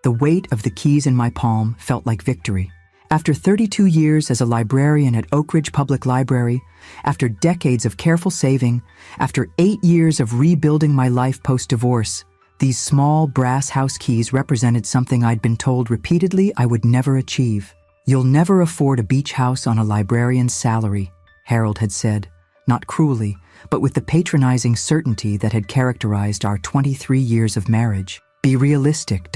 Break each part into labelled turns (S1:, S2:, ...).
S1: The weight of the keys in my palm felt like victory. After 32 years as a librarian at Oak Ridge Public Library, after decades of careful saving, after 8 years of rebuilding my life post-divorce, these small brass house keys represented something I'd been told repeatedly I would never achieve. "You'll never afford a beach house on a librarian's salary," Harold had said, not cruelly, but with the patronizing certainty that had characterized our 23 years of marriage. Be realistic.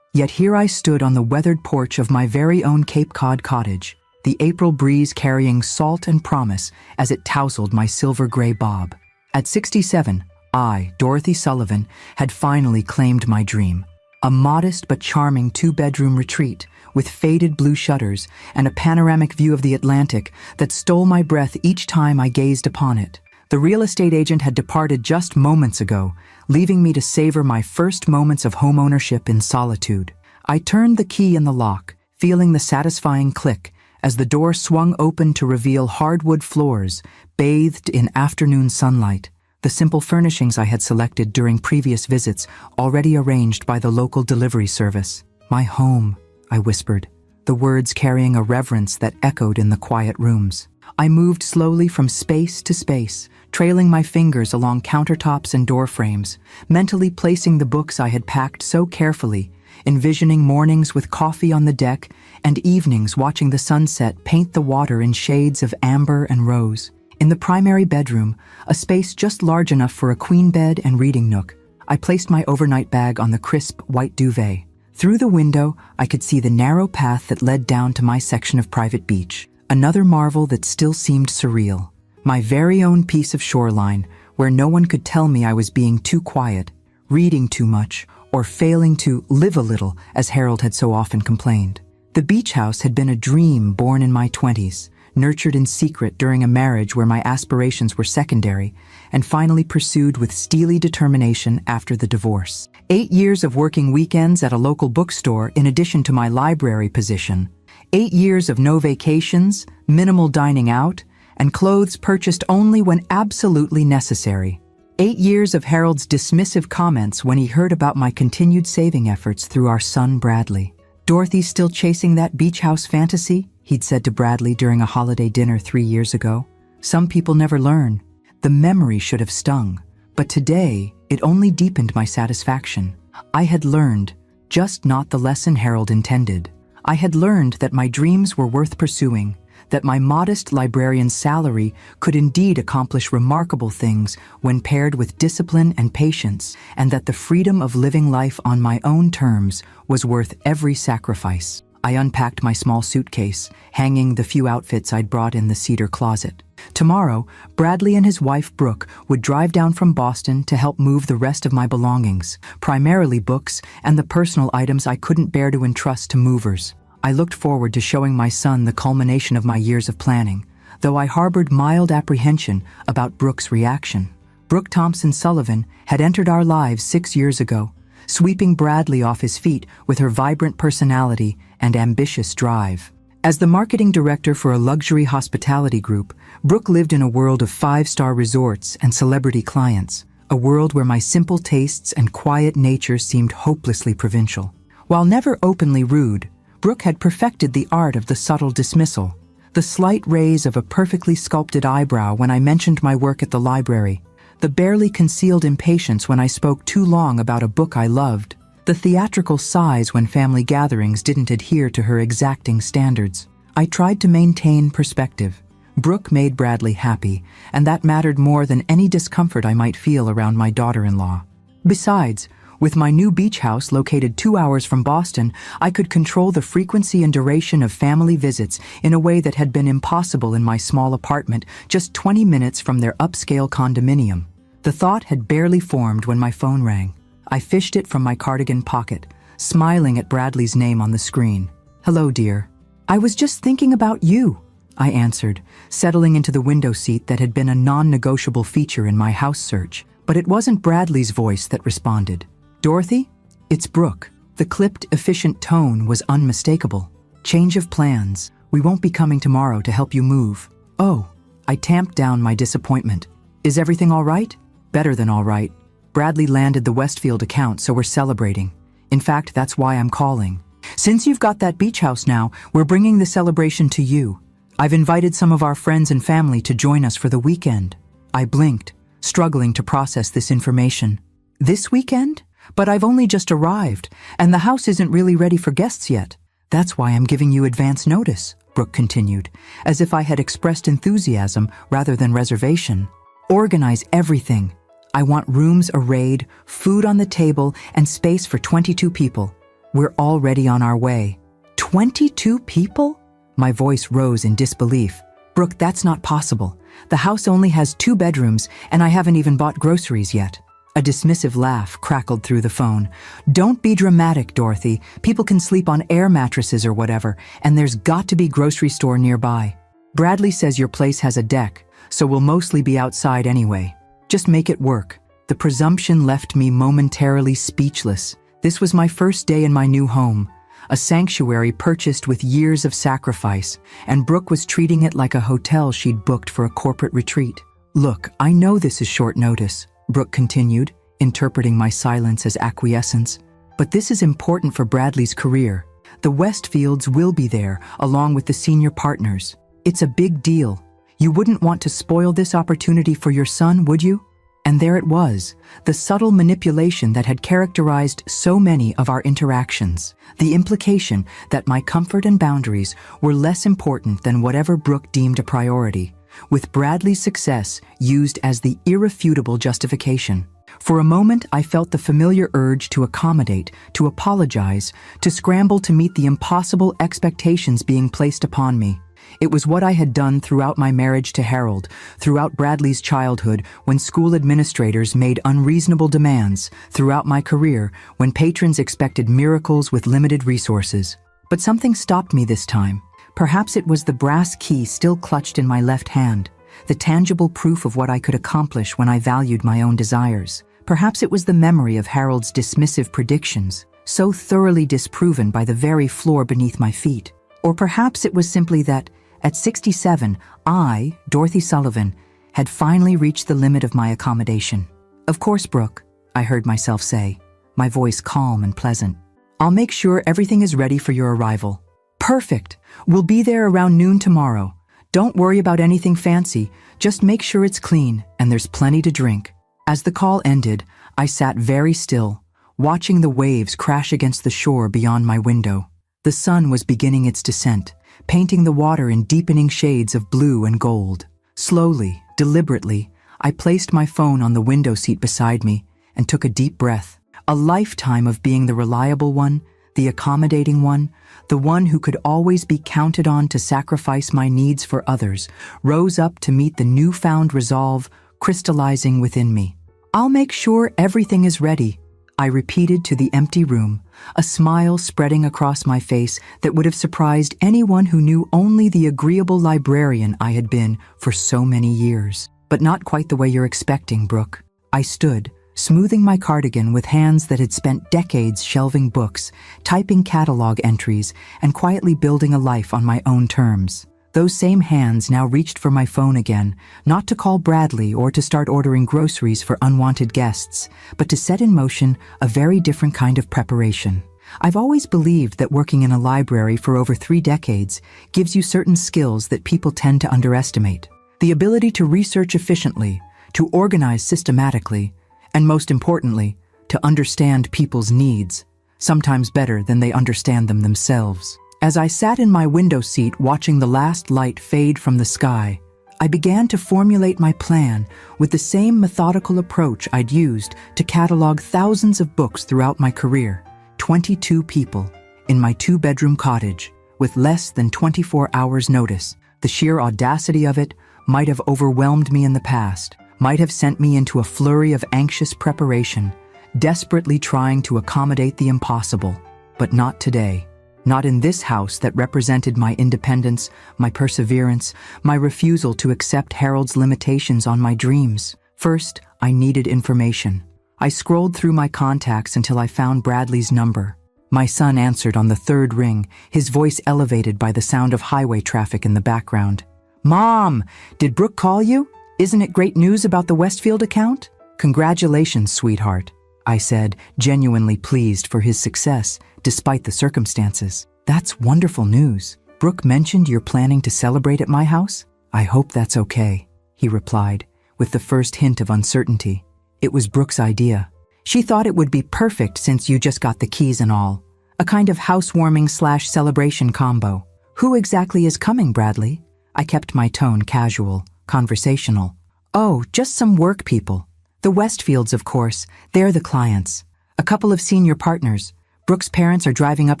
S1: Yet here I stood on the weathered porch of my very own Cape Cod cottage, the April breeze carrying salt and promise as it tousled my silver-gray bob. At 67, I, Dorothy Sullivan, had finally claimed my dream. A modest but charming 2-bedroom retreat with faded blue shutters and a panoramic view of the Atlantic that stole my breath each time I gazed upon it. The real estate agent had departed just moments ago, leaving me to savor my first moments of homeownership in solitude. I turned the key in the lock, feeling the satisfying click as the door swung open to reveal hardwood floors bathed in afternoon sunlight, the simple furnishings I had selected during previous visits already arranged by the local delivery service. "My home," I whispered, the words carrying a reverence that echoed in the quiet rooms. I moved slowly from space to space, trailing my fingers along countertops and door frames, mentally placing the books I had packed so carefully, envisioning mornings with coffee on the deck and evenings watching the sunset paint the water in shades of amber and rose. In the primary bedroom, a space just large enough for a queen bed and reading nook, I placed my overnight bag on the crisp white duvet. Through the window, I could see the narrow path that led down to my section of private beach, another marvel that still seemed surreal. My very own piece of shoreline, where no one could tell me I was being too quiet, reading too much, or failing to live a little, as Harold had so often complained. The beach house had been a dream born in my 20s, nurtured in secret during a marriage where my aspirations were secondary, and finally pursued with steely determination after the divorce. 8 years of working weekends at a local bookstore in addition to my library position. 8 years of no vacations, minimal dining out, and clothes purchased only when absolutely necessary. 8 years of Harold's dismissive comments when he heard about my continued saving efforts through our son Bradley. "Dorothy's still chasing that beach house fantasy?" he'd said to Bradley during a holiday dinner 3 years ago. "Some people never learn." The memory should have stung, but today it only deepened my satisfaction. I had learned, just not the lesson Harold intended. I had learned that my dreams were worth pursuing, that my modest librarian's salary could indeed accomplish remarkable things when paired with discipline and patience, and that the freedom of living life on my own terms was worth every sacrifice. I unpacked my small suitcase, hanging the few outfits I'd brought in the cedar closet. Tomorrow, Bradley and his wife Brooke would drive down from Boston to help move the rest of my belongings, primarily books and the personal items I couldn't bear to entrust to movers. I looked forward to showing my son the culmination of my years of planning, though I harbored mild apprehension about Brooke's reaction. Brooke Thompson Sullivan had entered our lives 6 years ago, sweeping Bradley off his feet with her vibrant personality and ambitious drive. As the marketing director for a luxury hospitality group, Brooke lived in a world of 5-star resorts and celebrity clients, a world where my simple tastes and quiet nature seemed hopelessly provincial. While never openly rude, Brooke had perfected the art of the subtle dismissal, the slight raise of a perfectly sculpted eyebrow when I mentioned my work at the library, the barely concealed impatience when I spoke too long about a book I loved, the theatrical sighs when family gatherings didn't adhere to her exacting standards. I tried to maintain perspective. Brooke made Bradley happy, and that mattered more than any discomfort I might feel around my daughter-in-law. Besides, with my new beach house located 2 hours from Boston, I could control the frequency and duration of family visits in a way that had been impossible in my small apartment just 20 minutes from their upscale condominium. The thought had barely formed when my phone rang. I fished it from my cardigan pocket, smiling at Bradley's name on the screen. "Hello, dear. I was just thinking about you," I answered, settling into the window seat that had been a non-negotiable feature in my house search. But it wasn't Bradley's voice that responded. "Dorothy? It's Brooke." The clipped, efficient tone was unmistakable. "Change of plans. We won't be coming tomorrow to help you move." "Oh." I tamped down my disappointment. "Is everything all right?" "Better than all right. Bradley landed the Westfield account, so we're celebrating. In fact, that's why I'm calling. Since you've got that beach house now, we're bringing the celebration to you. I've invited some of our friends and family to join us for the weekend. I blinked, struggling to process this information. This weekend? But I've only just arrived, and the house isn't really ready for guests yet. That's why I'm giving you advance notice, Brooke continued, as if I had expressed enthusiasm rather than reservation. Organize everything. I want rooms arrayed, food on the table, and space for 22 people. We're already on our way. 22 people? My voice rose in disbelief. Brooke, that's not possible. The house only has 2 bedrooms, and I haven't even bought groceries yet. A dismissive laugh crackled through the phone. Don't be dramatic, Dorothy. People can sleep on air mattresses or whatever, and there's got to be grocery store nearby. Bradley says your place has a deck, so we'll mostly be outside anyway. Just make it work. The presumption left me momentarily speechless. This was my first day in my new home, a sanctuary purchased with years of sacrifice, and Brooke was treating it like a hotel she'd booked for a corporate retreat. Look, I know this is short notice, Brooke continued, interpreting my silence as acquiescence, but this is important for Bradley's career. The Westfields will be there, along with the senior partners. It's a big deal. You wouldn't want to spoil this opportunity for your son, would you? And there it was, the subtle manipulation that had characterized so many of our interactions. The implication that my comfort and boundaries were less important than whatever Brooke deemed a priority, with Bradley's success used as the irrefutable justification. For a moment, I felt the familiar urge to accommodate, to apologize, to scramble to meet the impossible expectations being placed upon me. It was what I had done throughout my marriage to Harold, throughout Bradley's childhood when school administrators made unreasonable demands, throughout my career when patrons expected miracles with limited resources. But something stopped me this time. Perhaps it was the brass key still clutched in my left hand, the tangible proof of what I could accomplish when I valued my own desires. Perhaps it was the memory of Harold's dismissive predictions, so thoroughly disproven by the very floor beneath my feet. Or perhaps it was simply that, at 67, I, Dorothy Sullivan, had finally reached the limit of my accommodation. Of course, Brooke, I heard myself say, my voice calm and pleasant. I'll make sure everything is ready for your arrival. Perfect! We'll be there around noon tomorrow. Don't worry about anything fancy, just make sure it's clean and there's plenty to drink. As the call ended, I sat very still, watching the waves crash against the shore beyond my window. The sun was beginning its descent, painting the water in deepening shades of blue and gold. Slowly, deliberately, I placed my phone on the window seat beside me and took a deep breath. A lifetime of being the reliable one, the accommodating one, the one who could always be counted on to sacrifice my needs for others, rose up to meet the newfound resolve crystallizing within me. I'll make sure everything is ready, I repeated to the empty room, a smile spreading across my face that would have surprised anyone who knew only the agreeable librarian I had been for so many years. But not quite the way you're expecting, Brooke. I stood, smoothing my cardigan with hands that had spent decades shelving books, typing catalog entries, and quietly building a life on my own terms. Those same hands now reached for my phone again, not to call Bradley or to start ordering groceries for unwanted guests, but to set in motion a very different kind of preparation. I've always believed that working in a library for over 3 decades gives you certain skills that people tend to underestimate. The ability to research efficiently, to organize systematically, and most importantly, to understand people's needs, sometimes better than they understand them themselves. As I sat in my window seat watching the last light fade from the sky, I began to formulate my plan with the same methodical approach I'd used to catalog thousands of books throughout my career. 22 people, in my 2-bedroom cottage, with less than 24 hours' notice. The sheer audacity of it might have overwhelmed me in the past, might have sent me into a flurry of anxious preparation, desperately trying to accommodate the impossible. But not today. Not in this house that represented my independence, my perseverance, my refusal to accept Harold's limitations on my dreams. First, I needed information. I scrolled through my contacts until I found Bradley's number. My son answered on the 3rd ring, his voice elevated by the sound of highway traffic in the background. "Mom, did Brooke call you? Isn't it great news about the Westfield account?" "Congratulations, sweetheart." I said, genuinely pleased for his success, despite the circumstances. That's wonderful news. Brooke mentioned you're planning to celebrate at my house? I hope that's okay, he replied, with the first hint of uncertainty. It was Brooke's idea. She thought it would be perfect since you just got the keys and all. A kind of housewarming/celebration combo. Who exactly is coming, Bradley? I kept my tone casual, conversational. Oh, just some work people. The Westfields, of course. They're the clients. A couple of senior partners. Brooke's parents are driving up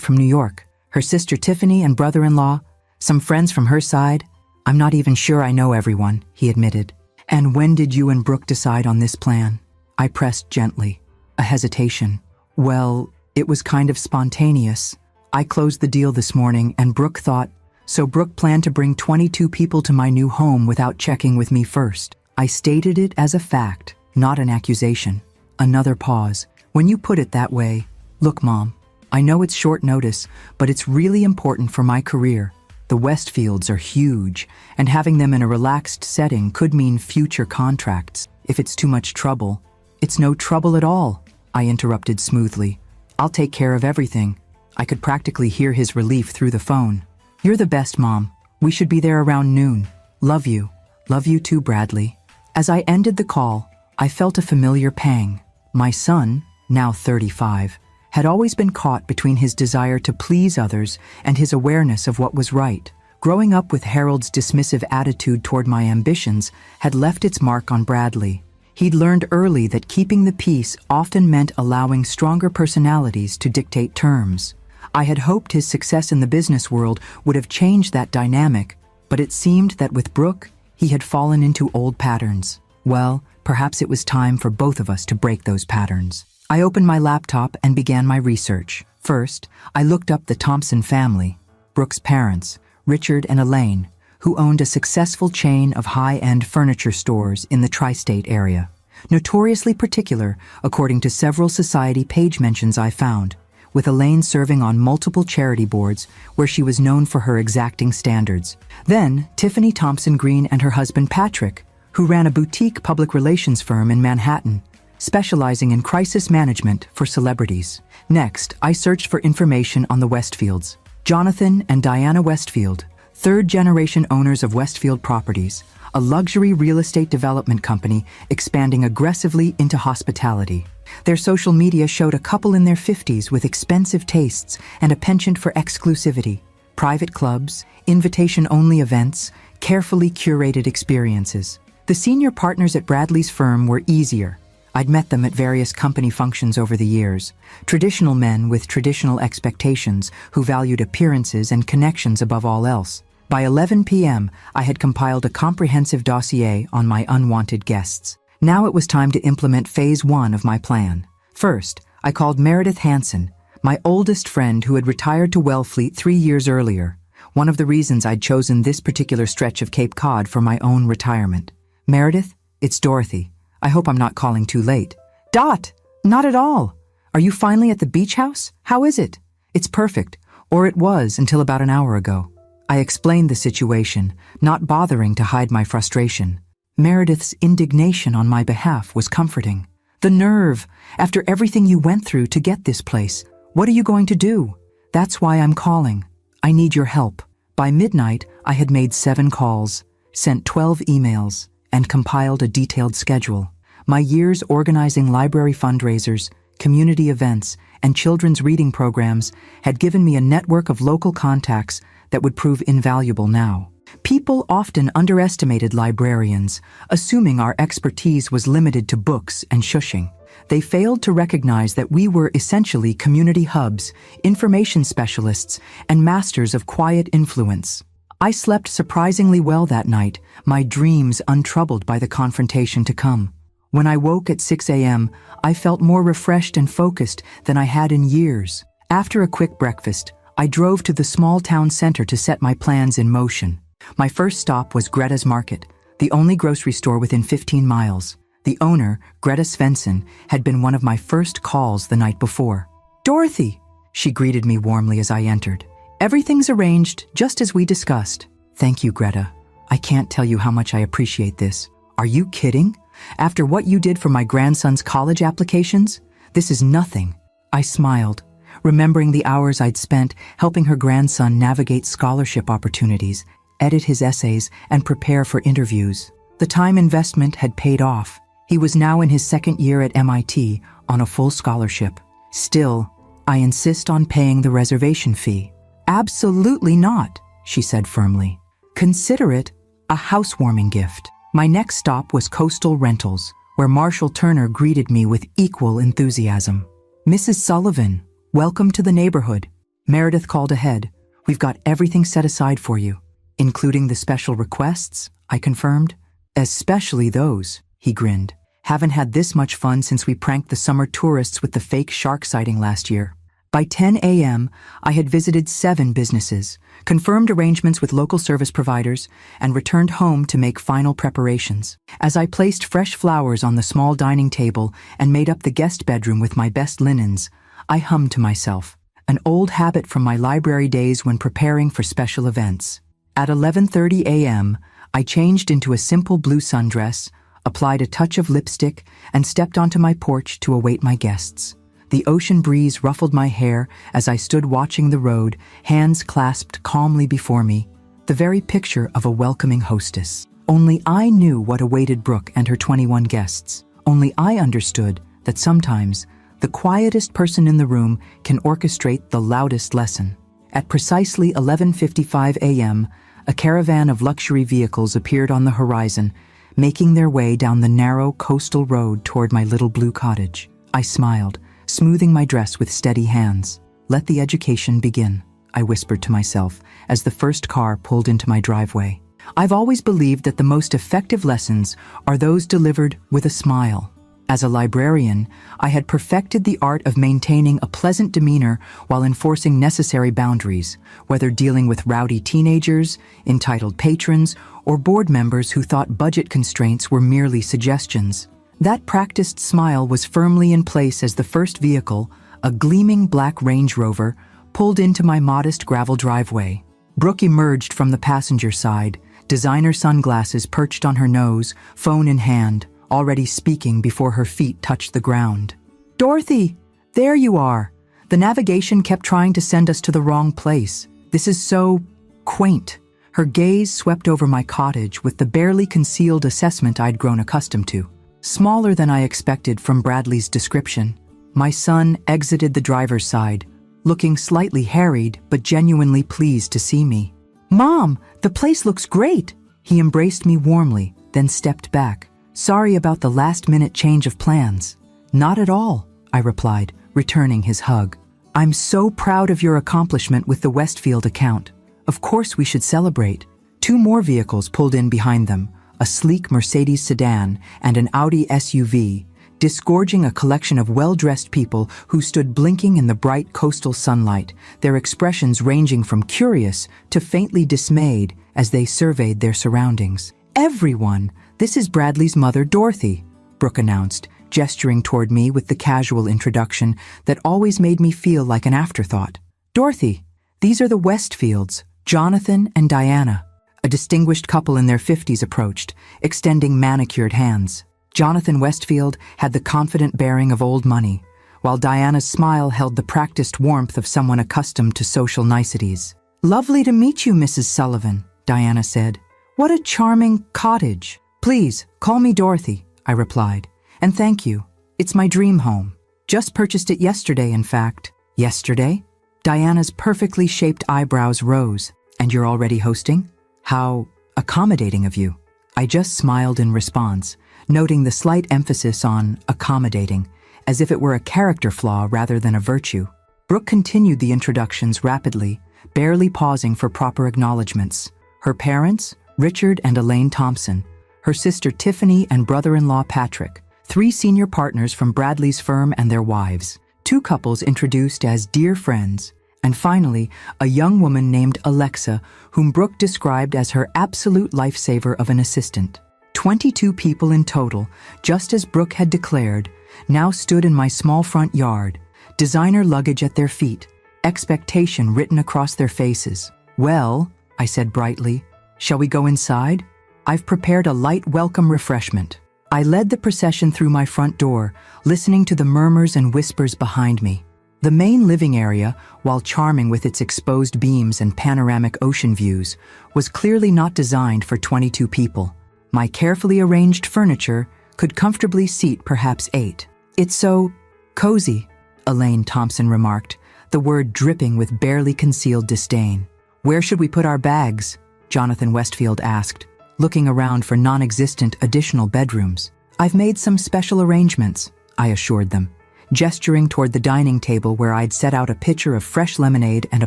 S1: from New York. Her sister Tiffany and brother-in-law. Some friends from her side. I'm not even sure I know everyone, he admitted. And when did you and Brooke decide on this plan? I pressed gently. A hesitation. Well, it was kind of spontaneous. I closed the deal this morning and Brooke thought, so Brooke planned to bring 22 people to my new home without checking with me first. I stated it as a fact, not an accusation. Another pause. When you put it that way, look, Mom, I know it's short notice, but it's really important for my career. The Westfields are huge, and having them in a relaxed setting could mean future contracts. If it's too much trouble, it's no trouble at all, I interrupted smoothly. I'll take care of everything. I could practically hear his relief through the phone. You're the best, Mom. We should be there around noon. Love you. Love you too, Bradley. As I ended the call, I felt a familiar pang. My son, now 35, had always been caught between his desire to please others and his awareness of what was right. Growing up with Harold's dismissive attitude toward my ambitions had left its mark on Bradley. He'd learned early that keeping the peace often meant allowing stronger personalities to dictate terms. I had hoped his success in the business world would have changed that dynamic, but it seemed that with Brooke, he had fallen into old patterns. Well, perhaps it was time for both of us to break those patterns. I opened my laptop and began my research. First, I looked up the Thompson family, Brooke's parents, Richard and Elaine, who owned a successful chain of high-end furniture stores in the tri-state area. Notoriously particular, according to several society page mentions I found, with Elaine serving on multiple charity boards where she was known for her exacting standards. Then, Tiffany Thompson Green and her husband Patrick, who ran a boutique public relations firm in Manhattan, specializing in crisis management for celebrities. Next, I searched for information on the Westfields. Jonathan and Diana Westfield, third-generation owners of Westfield Properties, a luxury real estate development company expanding aggressively into hospitality. Their social media showed a couple in their 50s with expensive tastes and a penchant for exclusivity. Private clubs, invitation-only events, carefully curated experiences. The senior partners at Bradley's firm were easier. I'd met them at various company functions over the years. Traditional men with traditional expectations who valued appearances and connections above all else. By 11 p.m., I had compiled a comprehensive dossier on my unwanted guests. Now it was time to implement phase 1 of my plan. First, I called Meredith Hansen, my oldest friend who had retired to Wellfleet 3 years earlier, one of the reasons I'd chosen this particular stretch of Cape Cod for my own retirement. Meredith, it's Dorothy. I hope I'm not calling too late. Dot! Not at all! Are you finally at the beach house? How is it? It's perfect, or it was until about an hour ago. I explained the situation, not bothering to hide my frustration. Meredith's indignation on my behalf was comforting. The nerve, after everything you went through to get this place. What are you going to do? That's why I'm calling. I need your help. By midnight, I had made 7 calls, sent 12 emails, and compiled a detailed schedule. My years organizing library fundraisers, community events, and children's reading programs had given me a network of local contacts that would prove invaluable now. People often underestimated librarians, assuming our expertise was limited to books and shushing. They failed to recognize that we were essentially community hubs, information specialists, and masters of quiet influence. I slept surprisingly well that night, my dreams untroubled by the confrontation to come. When I woke at 6 a.m., I felt more refreshed and focused than I had in years. After a quick breakfast, I drove to the small town center to set my plans in motion. My first stop was Greta's Market, the only grocery store within 15 miles. The owner, Greta Svensson, had been one of my first calls the night before. "Dorothy," she greeted me warmly as I entered. "Everything's arranged just as we discussed." "Thank you, Greta. I can't tell you how much I appreciate this." "Are you kidding? After what you did for my grandson's college applications? This is nothing. I smiled, remembering the hours I'd spent helping her grandson navigate scholarship opportunities, edit his essays, and prepare for interviews. The time investment had paid off. He was now in his second year at MIT on a full scholarship. Still, I insist on paying the reservation fee. Absolutely not, she said firmly. Consider it a housewarming gift. My next stop was Coastal Rentals, where Marshall Turner greeted me with equal enthusiasm. Mrs. Sullivan, welcome to the neighborhood. Meredith called ahead. We've got everything set aside for you. Including the special requests, I confirmed. Especially those, he grinned. Haven't had this much fun since we pranked the summer tourists with the fake shark sighting last year. By 10 a.m., I had visited 7 businesses, confirmed arrangements with local service providers, and returned home to make final preparations. As I placed fresh flowers on the small dining table and made up the guest bedroom with my best linens, I hummed to myself, an old habit from my library days when preparing for special events. At 11:30 a.m., I changed into a simple blue sundress, applied a touch of lipstick, and stepped onto my porch to await my guests. The ocean breeze ruffled my hair as I stood watching the road, hands clasped calmly before me, the very picture of a welcoming hostess. Only I knew what awaited Brooke and her 21 guests. Only I understood that sometimes the quietest person in the room can orchestrate the loudest lesson. At precisely 11:55 a.m., a caravan of luxury vehicles appeared on the horizon, making their way down the narrow coastal road toward my little blue cottage. I smiled, smoothing my dress with steady hands. Let the education begin, I whispered to myself as the first car pulled into my driveway. I've always believed that the most effective lessons are those delivered with a smile. As a librarian, I had perfected the art of maintaining a pleasant demeanor while enforcing necessary boundaries, whether dealing with rowdy teenagers, entitled patrons, or board members who thought budget constraints were merely suggestions. That practiced smile was firmly in place as the first vehicle, a gleaming black Range Rover, pulled into my modest gravel driveway. Brooke emerged from the passenger side, designer sunglasses perched on her nose, phone in hand, already speaking before her feet touched the ground. "Dorothy, there you are. The navigation kept trying to send us to the wrong place. This is so quaint." Her gaze swept over my cottage with the barely concealed assessment I'd grown accustomed to. Smaller than I expected from Bradley's description, my son exited the driver's side, looking slightly harried but genuinely pleased to see me. "Mom, the place looks great!" He embraced me warmly, then stepped back. "Sorry about the last-minute change of plans." "Not at all," I replied, returning his hug. "I'm so proud of your accomplishment with the Westfield account. Of course we should celebrate." 2 more vehicles pulled in behind them, a sleek Mercedes sedan and an Audi SUV, disgorging a collection of well-dressed people who stood blinking in the bright coastal sunlight, their expressions ranging from curious to faintly dismayed as they surveyed their surroundings. "Everyone, this is Bradley's mother, Dorothy," Brooke announced, gesturing toward me with the casual introduction that always made me feel like an afterthought. "Dorothy, these are the Westfields, Jonathan and Diana." A distinguished couple in their 50s approached, extending manicured hands. Jonathan Westfield had the confident bearing of old money, while Diana's smile held the practiced warmth of someone accustomed to social niceties. "Lovely to meet you, Mrs. Sullivan," Diana said. "What a charming cottage." "Please, call me Dorothy," I replied. "And thank you. It's my dream home. Just purchased it yesterday, in fact." "Yesterday?" Diana's perfectly shaped eyebrows rose. "And you're already hosting? How accommodating of you." I just smiled in response, noting the slight emphasis on accommodating, as if it were a character flaw rather than a virtue. Brooke continued the introductions rapidly, barely pausing for proper acknowledgments. Her parents, Richard and Elaine Thompson, her sister Tiffany and brother-in-law Patrick, 3 senior partners from Bradley's firm and their wives, 2 couples introduced as dear friends, and finally, a young woman named Alexa, whom Brooke described as her absolute lifesaver of an assistant. 22 people in total, just as Brooke had declared, now stood in my small front yard, designer luggage at their feet, expectation written across their faces. "Well," I said brightly, "shall we go inside? I've prepared a light welcome refreshment." I led the procession through my front door, listening to the murmurs and whispers behind me. The main living area, while charming with its exposed beams and panoramic ocean views, was clearly not designed for 22 people. My carefully arranged furniture could comfortably seat perhaps 8. "It's so cozy," Elaine Thompson remarked, the word dripping with barely concealed disdain. "Where should we put our bags?" Jonathan Westfield asked, looking around for non-existent additional bedrooms. "I've made some special arrangements," I assured them, gesturing toward the dining table where I'd set out a pitcher of fresh lemonade and a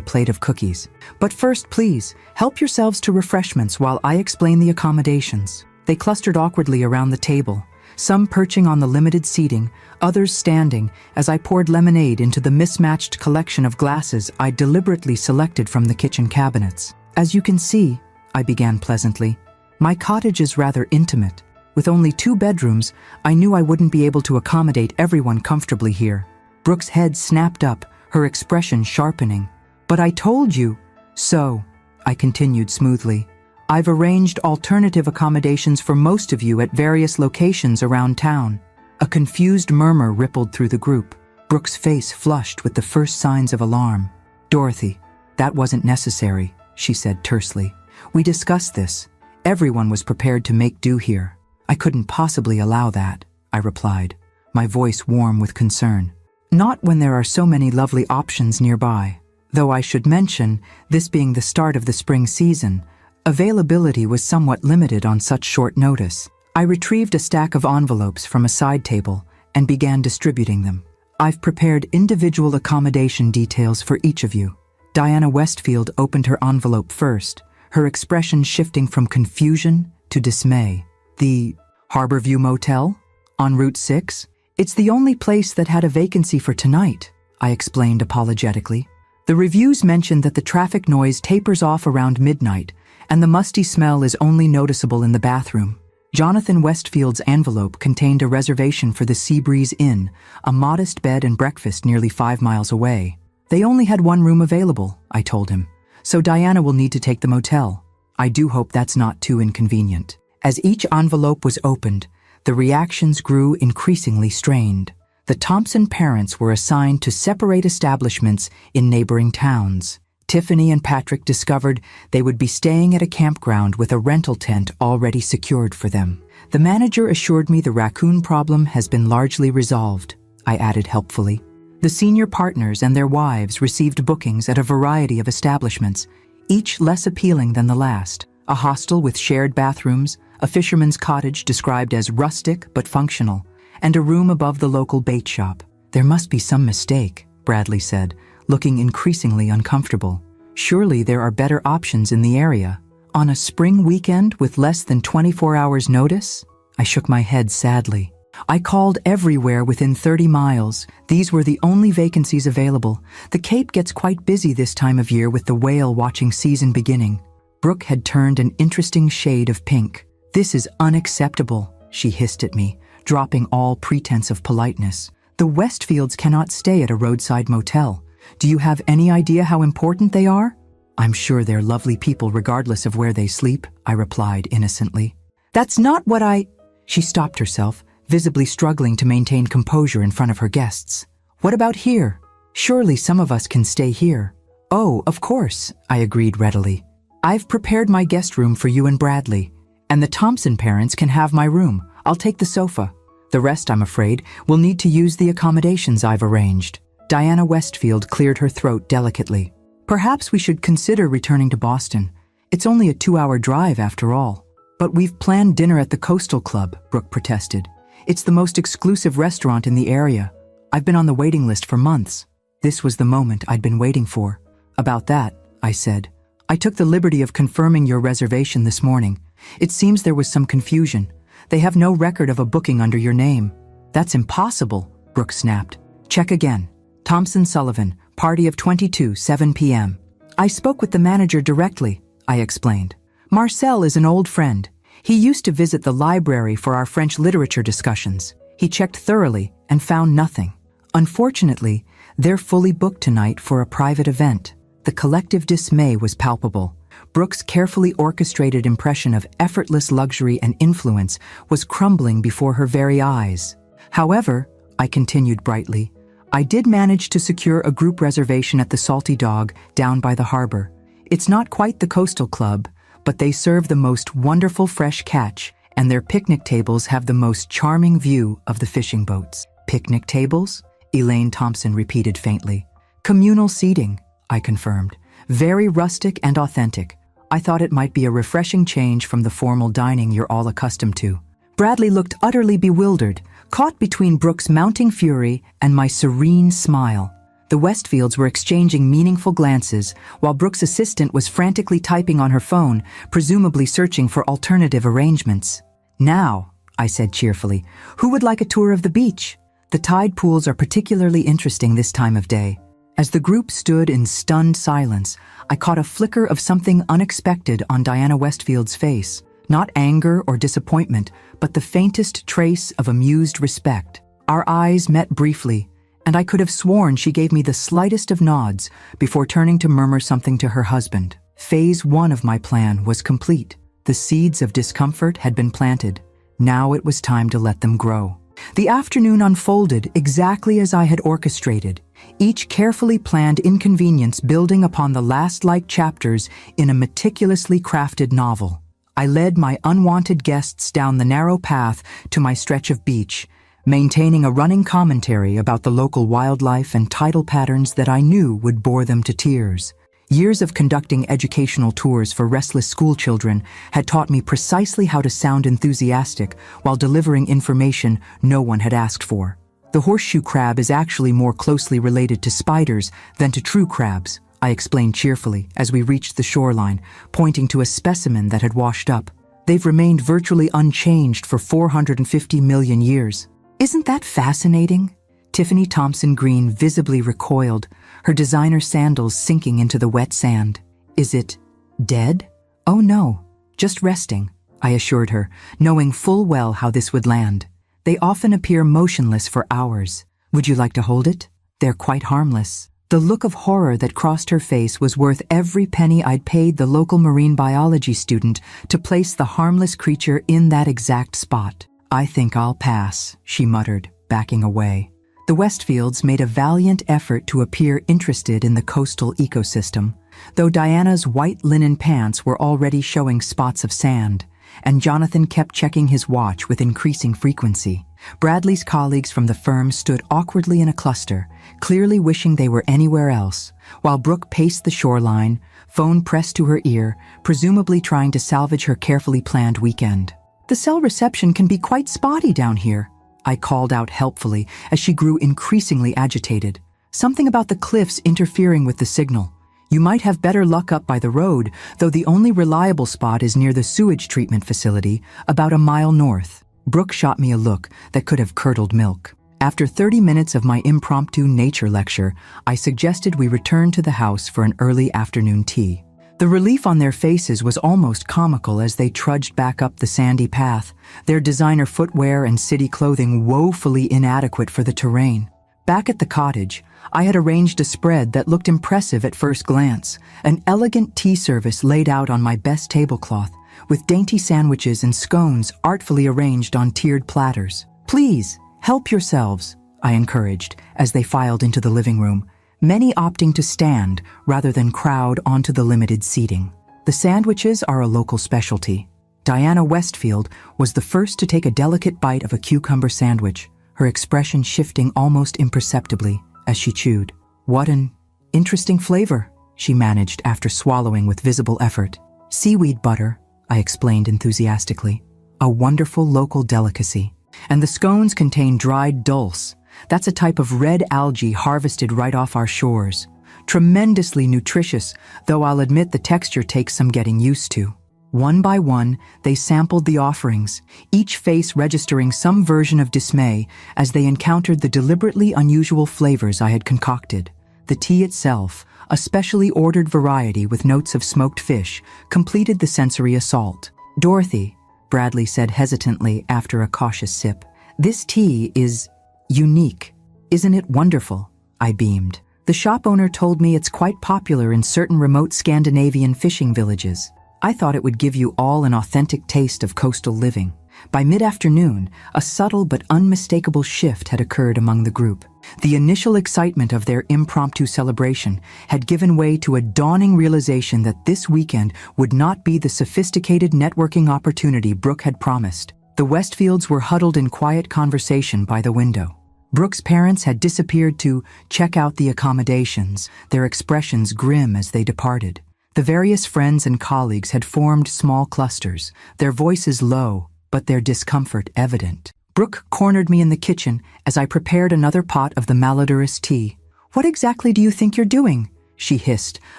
S1: plate of cookies. "But first, please, help yourselves to refreshments while I explain the accommodations." They clustered awkwardly around the table, some perching on the limited seating, others standing, as I poured lemonade into the mismatched collection of glasses I deliberately selected from the kitchen cabinets. "As you can see," I began pleasantly, "my cottage is rather intimate. With only 2 bedrooms, I knew I wouldn't be able to accommodate everyone comfortably here." Brooke's head snapped up, her expression sharpening. "But I told you so," I continued smoothly. "I've arranged alternative accommodations for most of you at various locations around town." A confused murmur rippled through the group. Brooke's face flushed with the first signs of alarm. "Dorothy, that wasn't necessary," she said tersely. "We discussed this. Everyone was prepared to make do here." "I couldn't possibly allow that," I replied, my voice warm with concern. "Not when there are so many lovely options nearby. Though I should mention, this being the start of the spring season, availability was somewhat limited on such short notice." I retrieved a stack of envelopes from a side table and began distributing them. "I've prepared individual accommodation details for each of you." Diana Westfield opened her envelope first, her expression shifting from confusion to dismay. "The Harborview Motel? On Route 6? It's the only place that had a vacancy for tonight," I explained apologetically. "The reviews mentioned that the traffic noise tapers off around midnight, and the musty smell is only noticeable in the bathroom." Jonathan Westfield's envelope contained a reservation for the Seabreeze Inn, a modest bed and breakfast nearly 5 miles away. "They only had 1 room available," I told him, "so Diana will need to take the motel. I do hope that's not too inconvenient." As each envelope was opened, the reactions grew increasingly strained. The Thompson parents were assigned to separate establishments in neighboring towns. Tiffany and Patrick discovered they would be staying at a campground with a rental tent already secured for them. "The manager assured me the raccoon problem has been largely resolved," I added helpfully. The senior partners and their wives received bookings at a variety of establishments, each less appealing than the last. A hostel with shared bathrooms, a fisherman's cottage described as rustic but functional, and a room above the local bait shop. "There must be some mistake," Bradley said, looking increasingly uncomfortable. "Surely there are better options in the area. On a spring weekend with less than 24 hours notice?" I shook my head sadly. "I called everywhere within 30 miles. These were the only vacancies available. The Cape gets quite busy this time of year with the whale watching season beginning." Brooke had turned an interesting shade of pink. "This is unacceptable," she hissed at me, dropping all pretense of politeness. "The Westfields cannot stay at a roadside motel. Do you have any idea how important they are?" "I'm sure they're lovely people regardless of where they sleep," I replied innocently. "That's not what I—" She stopped herself, visibly struggling to maintain composure in front of her guests. "What about here? Surely some of us can stay here." "Oh, of course," I agreed readily. "I've prepared my guest room for you and Bradley, and the Thompson parents can have my room. I'll take the sofa. The rest, I'm afraid, will need to use the accommodations I've arranged." Diana Westfield cleared her throat delicately. "Perhaps we should consider returning to Boston. It's only a 2-hour drive after all." "But we've planned dinner at the Coastal Club," Brooke protested. "It's the most exclusive restaurant in the area. I've been on the waiting list for months." This was the moment I'd been waiting for. "About that," I said, "I took the liberty of confirming your reservation this morning. It seems there was some confusion. They have no record of a booking under your name." "That's impossible," Brooke snapped. "Check again. Thompson Sullivan, party of 22, 7 p.m. "I spoke with the manager directly," I explained. "Marcel is an old friend. He used to visit the library for our French literature discussions. He checked thoroughly and found nothing. Unfortunately, they're fully booked tonight for a private event." The collective dismay was palpable. Brooke's carefully orchestrated impression of effortless luxury and influence was crumbling before her very eyes. However, I continued brightly, I did manage to secure a group reservation at the Salty Dog down by the harbor. It's not quite the Coastal Club, but they serve the most wonderful fresh catch, and their picnic tables have the most charming view of the fishing boats. Picnic tables? Elaine Thompson repeated faintly. Communal seating, I confirmed. Very rustic and authentic. I thought it might be a refreshing change from the formal dining you're all accustomed to. Bradley looked utterly bewildered, caught between Brooke's mounting fury and my serene smile. The Westfields were exchanging meaningful glances, while Brooke's assistant was frantically typing on her phone, presumably searching for alternative arrangements. Now, I said cheerfully, who would like a tour of the beach? The tide pools are particularly interesting this time of day. As the group stood in stunned silence, I caught a flicker of something unexpected on Diana Westfield's face. Not anger or disappointment, but the faintest trace of amused respect. Our eyes met briefly, and I could have sworn she gave me the slightest of nods before turning to murmur something to her husband. Phase 1 of my plan was complete. The seeds of discomfort had been planted. Now it was time to let them grow. The afternoon unfolded exactly as I had orchestrated, each carefully planned inconvenience building upon the last-like chapters in a meticulously crafted novel. I led my unwanted guests down the narrow path to my stretch of beach, maintaining a running commentary about the local wildlife and tidal patterns that I knew would bore them to tears. Years of conducting educational tours for restless schoolchildren had taught me precisely how to sound enthusiastic while delivering information no one had asked for. The horseshoe crab is actually more closely related to spiders than to true crabs, I explained cheerfully as we reached the shoreline, pointing to a specimen that had washed up. They've remained virtually unchanged for 450 million years. Isn't that fascinating? Tiffany Thompson Green visibly recoiled, her designer sandals sinking into the wet sand. Is it dead? Oh no, just resting, I assured her, knowing full well how this would land. They often appear motionless for hours. Would you like to hold it? They're quite harmless. The look of horror that crossed her face was worth every penny I'd paid the local marine biology student to place the harmless creature in that exact spot. I think I'll pass, she muttered, backing away. The Westfields made a valiant effort to appear interested in the coastal ecosystem, though Diana's white linen pants were already showing spots of sand, and Jonathan kept checking his watch with increasing frequency. Bradley's colleagues from the firm stood awkwardly in a cluster, clearly wishing they were anywhere else, while Brooke paced the shoreline, phone pressed to her ear, presumably trying to salvage her carefully planned weekend. The cell reception can be quite spotty down here, I called out helpfully as she grew increasingly agitated. Something about the cliffs interfering with the signal. You might have better luck up by the road, though the only reliable spot is near the sewage treatment facility, about a mile north. Brooke shot me a look that could have curdled milk. After 30 minutes of my impromptu nature lecture, I suggested we return to the house for an early afternoon tea. The relief on their faces was almost comical as they trudged back up the sandy path, their designer footwear and city clothing woefully inadequate for the terrain. Back at the cottage, I had arranged a spread that looked impressive at first glance, an elegant tea service laid out on my best tablecloth, with dainty sandwiches and scones artfully arranged on tiered platters. Please, help yourselves, I encouraged as they filed into the living room, many opting to stand rather than crowd onto the limited seating. The sandwiches are a local specialty. Diana Westfield was the first to take a delicate bite of a cucumber sandwich, her expression shifting almost imperceptibly as she chewed. What an interesting flavor, she managed after swallowing with visible effort. Seaweed butter, I explained enthusiastically. A wonderful local delicacy. And the scones contain dried dulse. That's a type of red algae harvested right off our shores. Tremendously nutritious, though I'll admit the texture takes some getting used to. One by one, they sampled the offerings, each face registering some version of dismay as they encountered the deliberately unusual flavors I had concocted. The tea itself, a specially ordered variety with notes of smoked fish, completed the sensory assault. Dorothy, Bradley said hesitantly after a cautious sip, this tea is unique. Isn't it wonderful? I beamed. The shop owner told me it's quite popular in certain remote Scandinavian fishing villages. I thought it would give you all an authentic taste of coastal living. By mid-afternoon, a subtle but unmistakable shift had occurred among the group. The initial excitement of their impromptu celebration had given way to a dawning realization that this weekend would not be the sophisticated networking opportunity Brooke had promised. The Westfields were huddled in quiet conversation by the window. Brooke's parents had disappeared to check out the accommodations, their expressions grim as they departed. The various friends and colleagues had formed small clusters, their voices low, but their discomfort evident. Brooke cornered me in the kitchen as I prepared another pot of the malodorous tea. "What exactly do you think you're doing?" she hissed,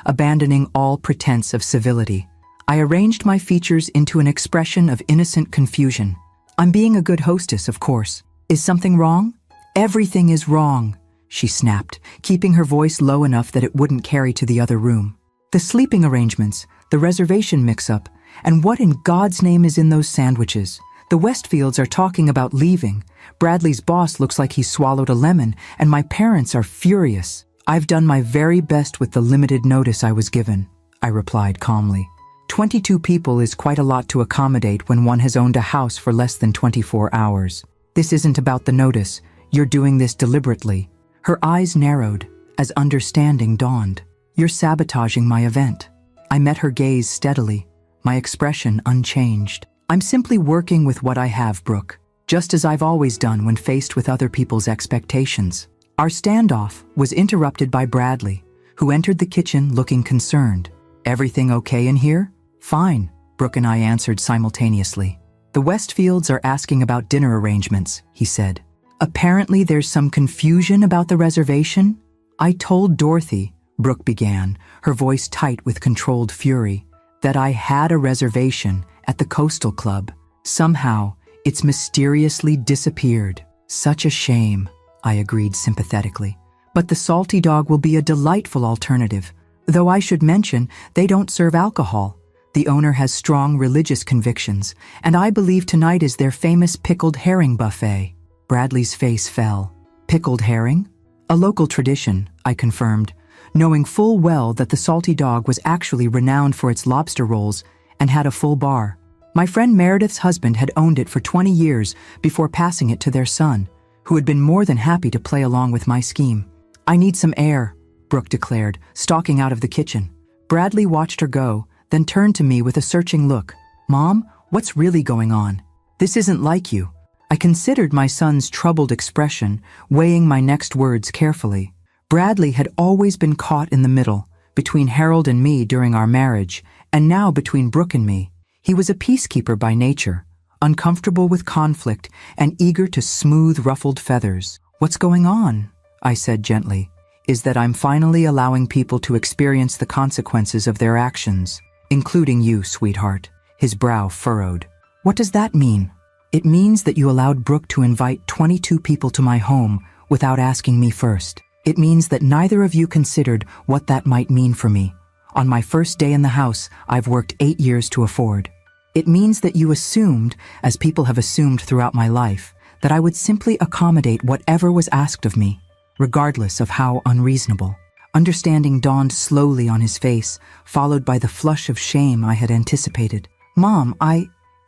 S1: abandoning all pretense of civility. I arranged my features into an expression of innocent confusion. "I'm being a good hostess, of course. Is something wrong?" "Everything is wrong," she snapped, keeping her voice low enough that it wouldn't carry to the other room. "The sleeping arrangements, the reservation mix-up, and what in God's name is in those sandwiches? The Westfields are talking about leaving. Bradley's boss looks like he swallowed a lemon, and my parents are furious." "I've done my very best with the limited notice I was given," I replied calmly. 22 people is quite a lot to accommodate when one has owned a house for less than 24 hours. This isn't about the notice. You're doing this deliberately. Her eyes narrowed as understanding dawned. "You're sabotaging my event." I met her gaze steadily, my expression unchanged. "I'm simply working with what I have, Brooke, just as I've always done when faced with other people's expectations." Our standoff was interrupted by Bradley, who entered the kitchen looking concerned. "Everything okay in here?" "Fine," Brooke and I answered simultaneously. "The Westfields are asking about dinner arrangements," he said. "Apparently there's some confusion about the reservation." "I told Dorothy," Brooke began, her voice tight with controlled fury, "that I had a reservation at the Coastal Club. Somehow, it's mysteriously disappeared." "Such a shame," I agreed sympathetically. "But the Salty Dog will be a delightful alternative. Though I should mention, they don't serve alcohol. The owner has strong religious convictions, and I believe tonight is their famous pickled herring buffet." Bradley's face fell. "Pickled herring?" "A local tradition," I confirmed, knowing full well that the Salty Dog was actually renowned for its lobster rolls and had a full bar. My friend Meredith's husband had owned it for 20 years before passing it to their son, who had been more than happy to play along with my scheme. "I need some air," Brooke declared, stalking out of the kitchen. Bradley watched her go, then turned to me with a searching look. "Mom, what's really going on? This isn't like you." I considered my son's troubled expression, weighing my next words carefully. Bradley had always been caught in the middle, between Harold and me during our marriage, and now between Brooke and me. He was a peacekeeper by nature, uncomfortable with conflict and eager to smooth ruffled feathers. "What's going on?" I said gently. "Is that I'm finally allowing people to experience the consequences of their actions, including you, sweetheart." His brow furrowed. "What does that mean?" "It means that you allowed Brooke to invite 22 people to my home without asking me first. It means that neither of you considered what that might mean for me. On my first day in the house, I've worked 8 years to afford. It means that you assumed, as people have assumed throughout my life, that I would simply accommodate whatever was asked of me, regardless of how unreasonable." Understanding dawned slowly on his face, followed by the flush of shame I had anticipated. "Mom,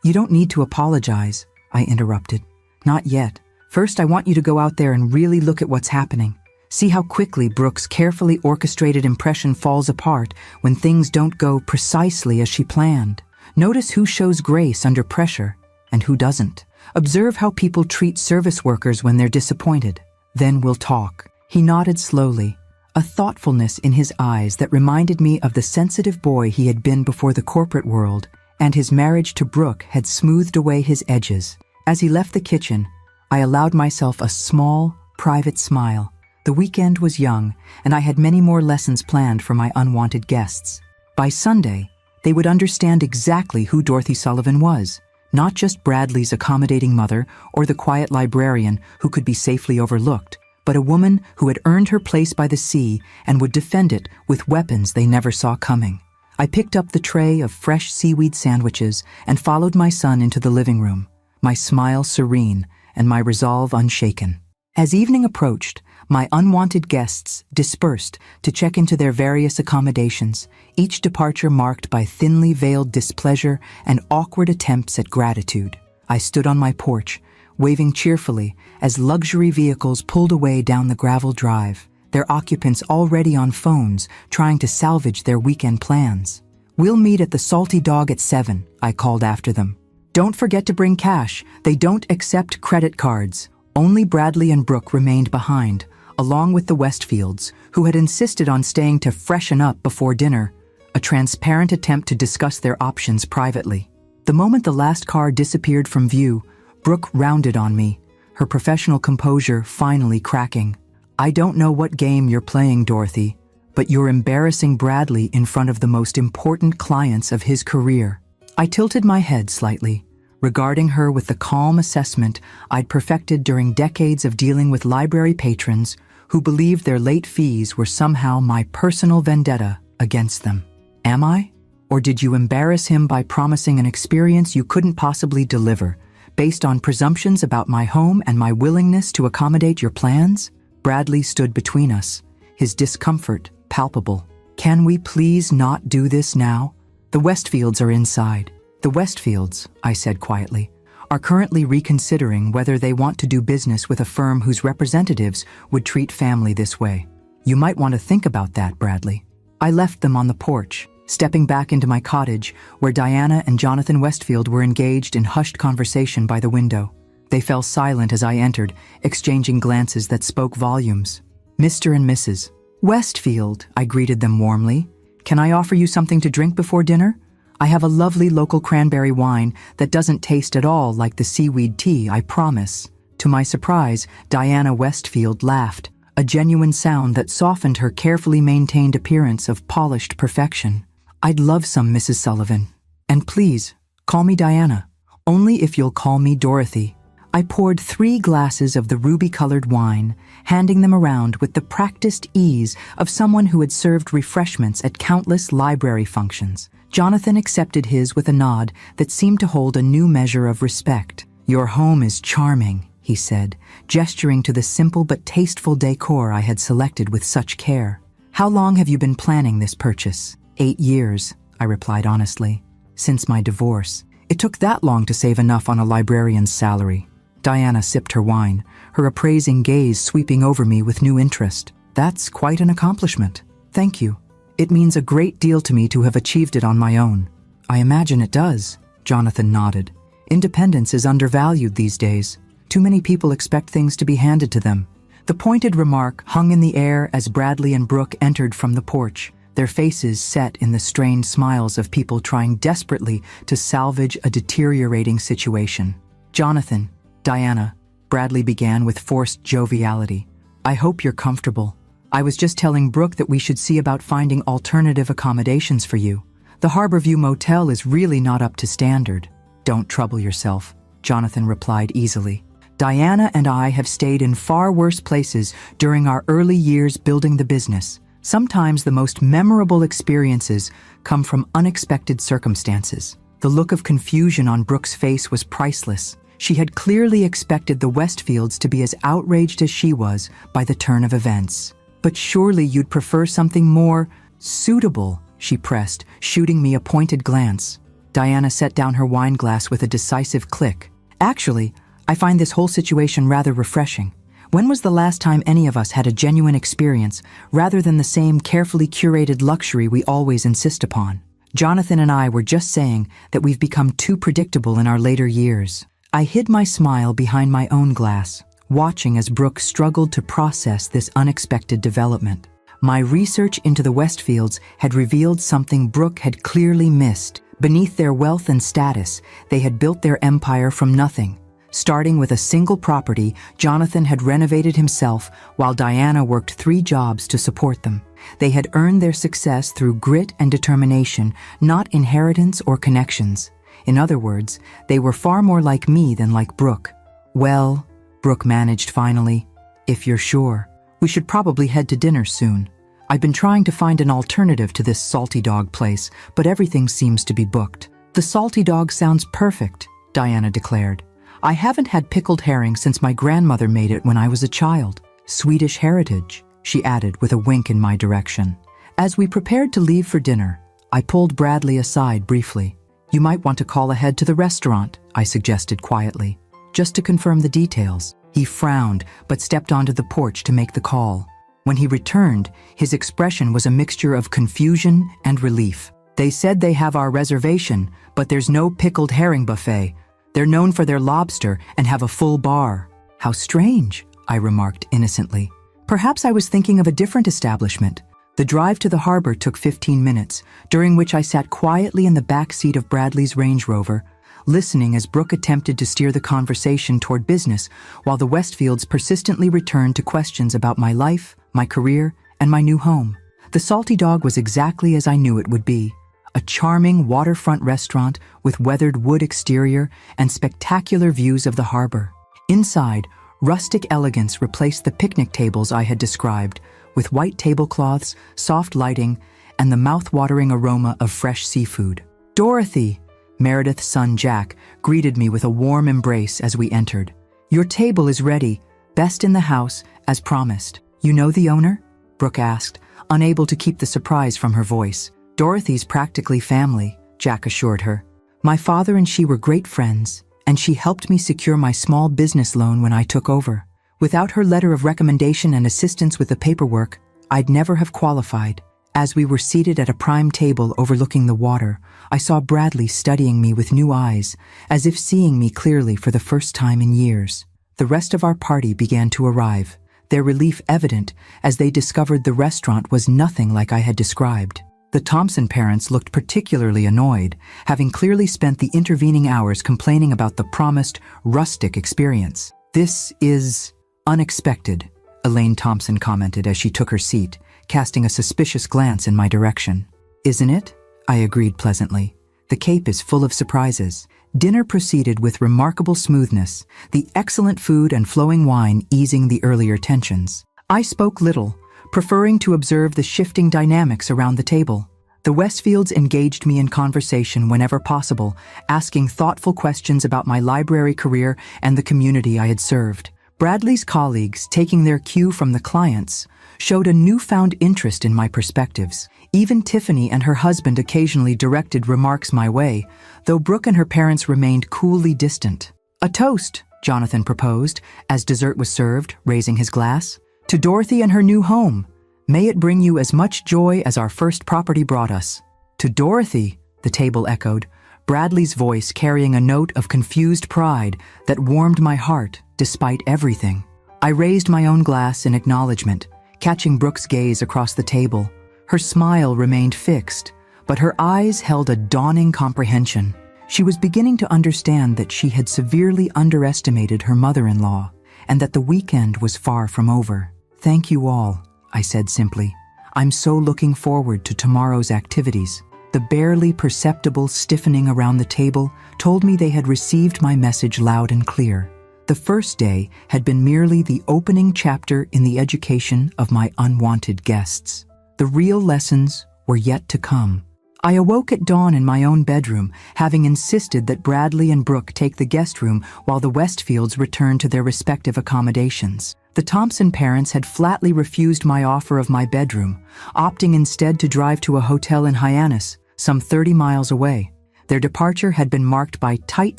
S1: You don't need to apologize," I interrupted. "Not yet. First, I want you to go out there and really look at what's happening. See how quickly Brooke's carefully orchestrated impression falls apart when things don't go precisely as she planned. Notice who shows grace under pressure and who doesn't. Observe how people treat service workers when they're disappointed. Then we'll talk." He nodded slowly, a thoughtfulness in his eyes that reminded me of the sensitive boy he had been before the corporate world, and his marriage to Brooke had smoothed away his edges. As he left the kitchen, I allowed myself a small, private smile. The weekend was young, and I had many more lessons planned for my unwanted guests. By Sunday, they would understand exactly who Dorothy Sullivan was, not just Bradley's accommodating mother or the quiet librarian who could be safely overlooked, but a woman who had earned her place by the sea and would defend it with weapons they never saw coming. I picked up the tray of fresh seaweed sandwiches and followed my son into the living room, my smile serene and my resolve unshaken. As evening approached, My unwanted guests dispersed to check into their various accommodations, each departure marked by thinly veiled displeasure and awkward attempts at gratitude. I stood on my porch, waving cheerfully as luxury vehicles pulled away down the gravel drive, their occupants already on phones trying to salvage their weekend plans. "We'll meet at the Salty Dog at 7, I called after them. "Don't forget to bring cash. They don't accept credit cards." Only Bradley and Brooke remained behind, along with the Westfields, who had insisted on staying to freshen up before dinner, a transparent attempt to discuss their options privately. The moment the last car disappeared from view, Brooke rounded on me, her professional composure finally cracking. "I don't know what game you're playing, Dorothy, but you're embarrassing Bradley in front of the most important clients of his career." I tilted my head slightly, regarding her with the calm assessment I'd perfected during decades of dealing with library patrons who believed their late fees were somehow my personal vendetta against them. "Am I? Or did you embarrass him by promising an experience you couldn't possibly deliver, based on presumptions about my home and my willingness to accommodate your plans?" Bradley stood between us, his discomfort palpable. "Can we please not do this now? The Westfields are inside." "The Westfields," I said quietly, "are currently reconsidering whether they want to do business with a firm whose representatives would treat family this way. You might want to think about that, Bradley." I left them on the porch, stepping back into my cottage where Diana and Jonathan Westfield were engaged in hushed conversation by the window. They fell silent as I entered, exchanging glances that spoke volumes. "Mr. and Mrs. Westfield," I greeted them warmly. "Can I offer you something to drink before dinner? I have a lovely local cranberry wine that doesn't taste at all like the seaweed tea, I promise." To my surprise, Diana Westfield laughed, a genuine sound that softened her carefully maintained appearance of polished perfection. "I'd love some, Mrs. Sullivan. And please, call me Diana. Only if you'll call me Dorothy." I poured 3 glasses of the ruby-colored wine, handing them around with the practiced ease of someone who had served refreshments at countless library functions. Jonathan accepted his with a nod that seemed to hold a new measure of respect. "Your home is charming," he said, gesturing to the simple but tasteful decor I had selected with such care. "How long have you been planning this purchase?" 8 years, I replied honestly. "Since my divorce. It took that long to save enough on a librarian's salary." Diana sipped her wine, her appraising gaze sweeping over me with new interest. "That's quite an accomplishment. Thank you. It means a great deal to me to have achieved it on my own." "I imagine it does," Jonathan nodded. "Independence is undervalued these days. Too many people expect things to be handed to them." The pointed remark hung in the air as Bradley and Brooke entered from the porch, their faces set in the strained smiles of people trying desperately to salvage a deteriorating situation. "Jonathan, Diana," Bradley began with forced joviality, "I hope you're comfortable. I was just telling Brooke that we should see about finding alternative accommodations for you. The Harborview Motel is really not up to standard." "Don't trouble yourself," Jonathan replied easily. "Diana and I have stayed in far worse places during our early years building the business. Sometimes the most memorable experiences come from unexpected circumstances." The look of confusion on Brooke's face was priceless. She had clearly expected the Westfields to be as outraged as she was by the turn of events. "But surely you'd prefer something more suitable," she pressed, shooting me a pointed glance. Diana set down her wine glass with a decisive click. "Actually, I find this whole situation rather refreshing. When was the last time any of us had a genuine experience, rather than the same carefully curated luxury we always insist upon? Jonathan and I were just saying that we've become too predictable in our later years." I hid my smile behind my own glass, watching as Brooke struggled to process this unexpected development. My research into the Westfields had revealed something Brooke had clearly missed. Beneath their wealth and status, they had built their empire from nothing. Starting with a single property, Jonathan had renovated himself while Diana worked 3 jobs to support them. They had earned their success through grit and determination, not inheritance or connections. In other words, they were far more like me than like Brooke. "Well," Brooke managed finally, "if you're sure, we should probably head to dinner soon. I've been trying to find an alternative to this Salty Dog place, but everything seems to be booked." "The Salty Dog sounds perfect," Diana declared. "I haven't had pickled herring since my grandmother made it when I was a child." Swedish heritage, she added with a wink in my direction. As we prepared to leave for dinner, I pulled Bradley aside briefly. You might want to call ahead to the restaurant, I suggested quietly, just to confirm the details. He frowned, but stepped onto the porch to make the call. When he returned, his expression was a mixture of confusion and relief. They said they have our reservation, but there's no pickled herring buffet. They're known for their lobster and have a full bar. How strange, I remarked innocently. Perhaps I was thinking of a different establishment. The drive to the harbor took 15 minutes, during which I sat quietly in the back seat of Bradley's Range Rover, listening as Brooke attempted to steer the conversation toward business, while the Westfields persistently returned to questions about my life, my career, and my new home. The Salty Dog was exactly as I knew it would be. A charming waterfront restaurant with weathered wood exterior and spectacular views of the harbor. Inside, rustic elegance replaced the picnic tables I had described, with white tablecloths, soft lighting, and the mouth-watering aroma of fresh seafood. "Dorothy," Meredith's son Jack greeted me with a warm embrace as we entered. "Your table is ready, best in the house, as promised." "You know the owner?" Brooke asked, unable to keep the surprise from her voice. "Dorothy's practically family," Jack assured her. "My father and she were great friends, and she helped me secure my small business loan when I took over. Without her letter of recommendation and assistance with the paperwork, I'd never have qualified." As we were seated at a prime table overlooking the water, I saw Bradley studying me with new eyes, as if seeing me clearly for the first time in years. The rest of our party began to arrive, their relief evident as they discovered the restaurant was nothing like I had described. The Thompson parents looked particularly annoyed, having clearly spent the intervening hours complaining about the promised rustic experience. "This is unexpected," Elaine Thompson commented as she took her seat, casting a suspicious glance in my direction. "Isn't it?" I agreed pleasantly. "The Cape is full of surprises." Dinner proceeded with remarkable smoothness, the excellent food and flowing wine easing the earlier tensions. I spoke little, preferring to observe the shifting dynamics around the table. The Westfields engaged me in conversation whenever possible, asking thoughtful questions about my library career and the community I had served. Bradley's colleagues, taking their cue from the clients, showed a newfound interest in my perspectives. Even Tiffany and her husband occasionally directed remarks my way, though Brooke and her parents remained coolly distant. "A toast," Jonathan proposed, as dessert was served, raising his glass. "To Dorothy and her new home. May it bring you as much joy as our first property brought us." "To Dorothy," the table echoed, Bradley's voice carrying a note of confused pride that warmed my heart despite everything. I raised my own glass in acknowledgement, catching Brooke's gaze across the table. Her smile remained fixed, but her eyes held a dawning comprehension. She was beginning to understand that she had severely underestimated her mother-in-law, and that the weekend was far from over. "Thank you all," I said simply. "I'm so looking forward to tomorrow's activities." The barely perceptible stiffening around the table told me they had received my message loud and clear. The first day had been merely the opening chapter in the education of my unwanted guests. The real lessons were yet to come. I awoke at dawn in my own bedroom, having insisted that Bradley and Brooke take the guest room while the Westfields returned to their respective accommodations. The Thompson parents had flatly refused my offer of my bedroom, opting instead to drive to a hotel in Hyannis, some 30 miles away. Their departure had been marked by tight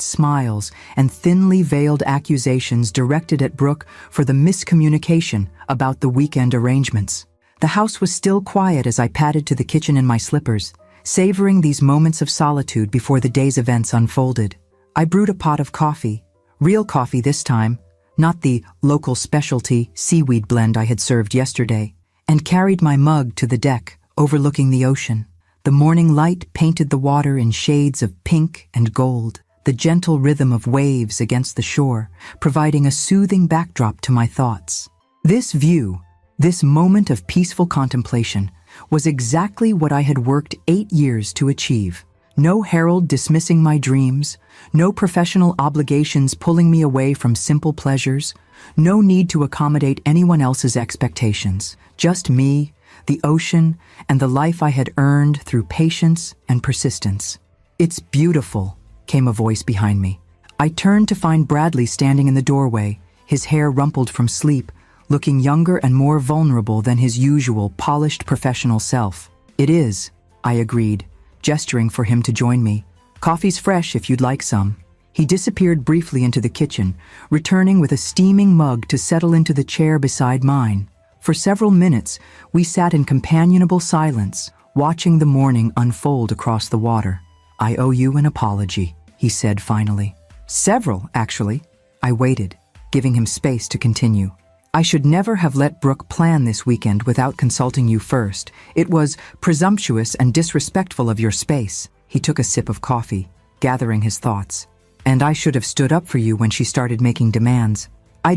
S1: smiles and thinly veiled accusations directed at Brooke for the miscommunication about the weekend arrangements. The house was still quiet as I padded to the kitchen in my slippers, savoring these moments of solitude before the day's events unfolded. I brewed a pot of coffee, real coffee this time, not the local specialty seaweed blend I had served yesterday, and carried my mug to the deck, overlooking the ocean. The morning light painted the water in shades of pink and gold, the gentle rhythm of waves against the shore, providing a soothing backdrop to my thoughts. This view, this moment of peaceful contemplation, was exactly what I had worked 8 years to achieve. No herald dismissing my dreams, no professional obligations pulling me away from simple pleasures, no need to accommodate anyone else's expectations. Just me, the ocean, and the life I had earned through patience and persistence. "It's beautiful," came a voice behind me. I turned to find Bradley standing in the doorway, his hair rumpled from sleep, looking younger and more vulnerable than his usual polished professional self. "It is," I agreed, gesturing for him to join me. "Coffee's fresh if you'd like some." He disappeared briefly into the kitchen, returning with a steaming mug to settle into the chair beside mine. For several minutes, we sat in companionable silence, watching the morning unfold across the water. "I owe you an apology," he said finally. "Several, actually." I waited, giving him space to continue. "I should never have let Brooke plan this weekend without consulting you first. It was presumptuous and disrespectful of your space." He took a sip of coffee, gathering his thoughts. "And I should have stood up for you when she started making demands. I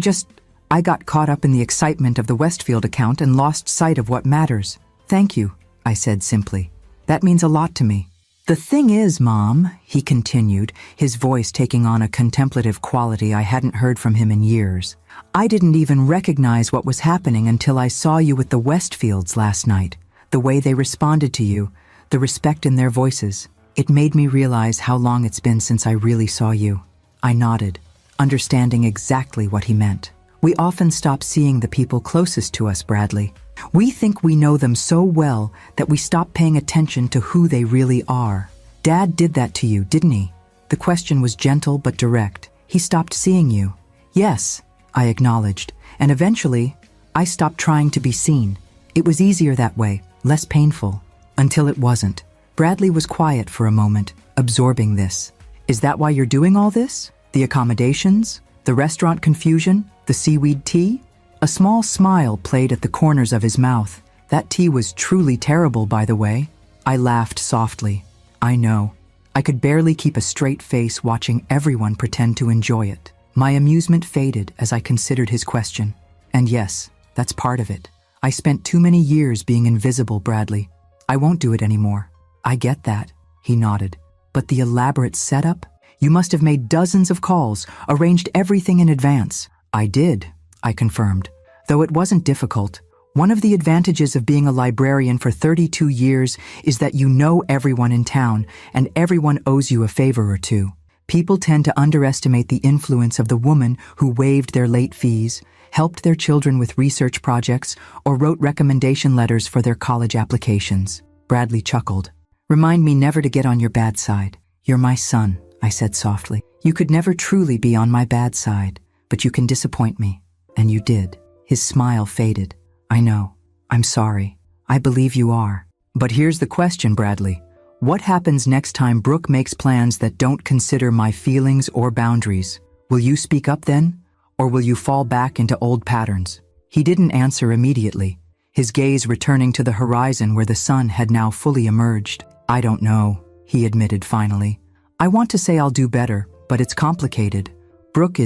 S1: got caught up in the excitement of the Westfield account and lost sight of what matters." "Thank you," I said simply. "That means a lot to me." "The thing is, Mom," he continued, his voice taking on a contemplative quality I hadn't heard from him in years, "I didn't even recognize what was happening until I saw you with the Westfields last night. The way they responded to you, the respect in their voices. It made me realize how long it's been since I really saw you." I nodded, understanding exactly what he meant. We often stop seeing the people closest to us, Bradley. We think we know them so well that we stop paying attention to who they really are. Dad did that to you, didn't he? The question was gentle but direct. He stopped seeing you. "Yes," I acknowledged, and eventually, I stopped trying to be seen. It was easier that way, less painful, until it wasn't. Bradley was quiet for a moment, absorbing this. "Is that why you're doing all this? The accommodations? The restaurant confusion? The seaweed tea?" A small smile played at the corners of his mouth. "That tea was truly terrible, by the way." I laughed softly. "I know." I could barely keep a straight face watching everyone pretend to enjoy it. My amusement faded as I considered his question. "And yes, that's part of it. I spent too many years being invisible, Bradley. I won't do it anymore." "I get that," he nodded. "But the elaborate setup? You must have made dozens of calls, arranged everything in advance." "I did," I confirmed, "though it wasn't difficult. One of the advantages of being a librarian for 32 years is that you know everyone in town, and everyone owes you a favor or two. People tend to underestimate the influence of the woman who waived their late fees, helped their children with research projects, or wrote recommendation letters for their college applications." Bradley chuckled. "Remind me never to get on your bad side. You're my son," I said softly. "You could never truly be on my bad side, but you can disappoint me. And you did." His smile faded. "I know. I'm sorry. I believe you are. But here's the question, Bradley. What happens next time Brooke makes plans that don't consider my feelings or boundaries? Will you speak up then? Or will you fall back into old patterns?" He didn't answer immediately, his gaze returning to the horizon where the sun had now fully emerged. "I don't know," he admitted finally. "I want to say I'll do better, but it's complicated. Brooke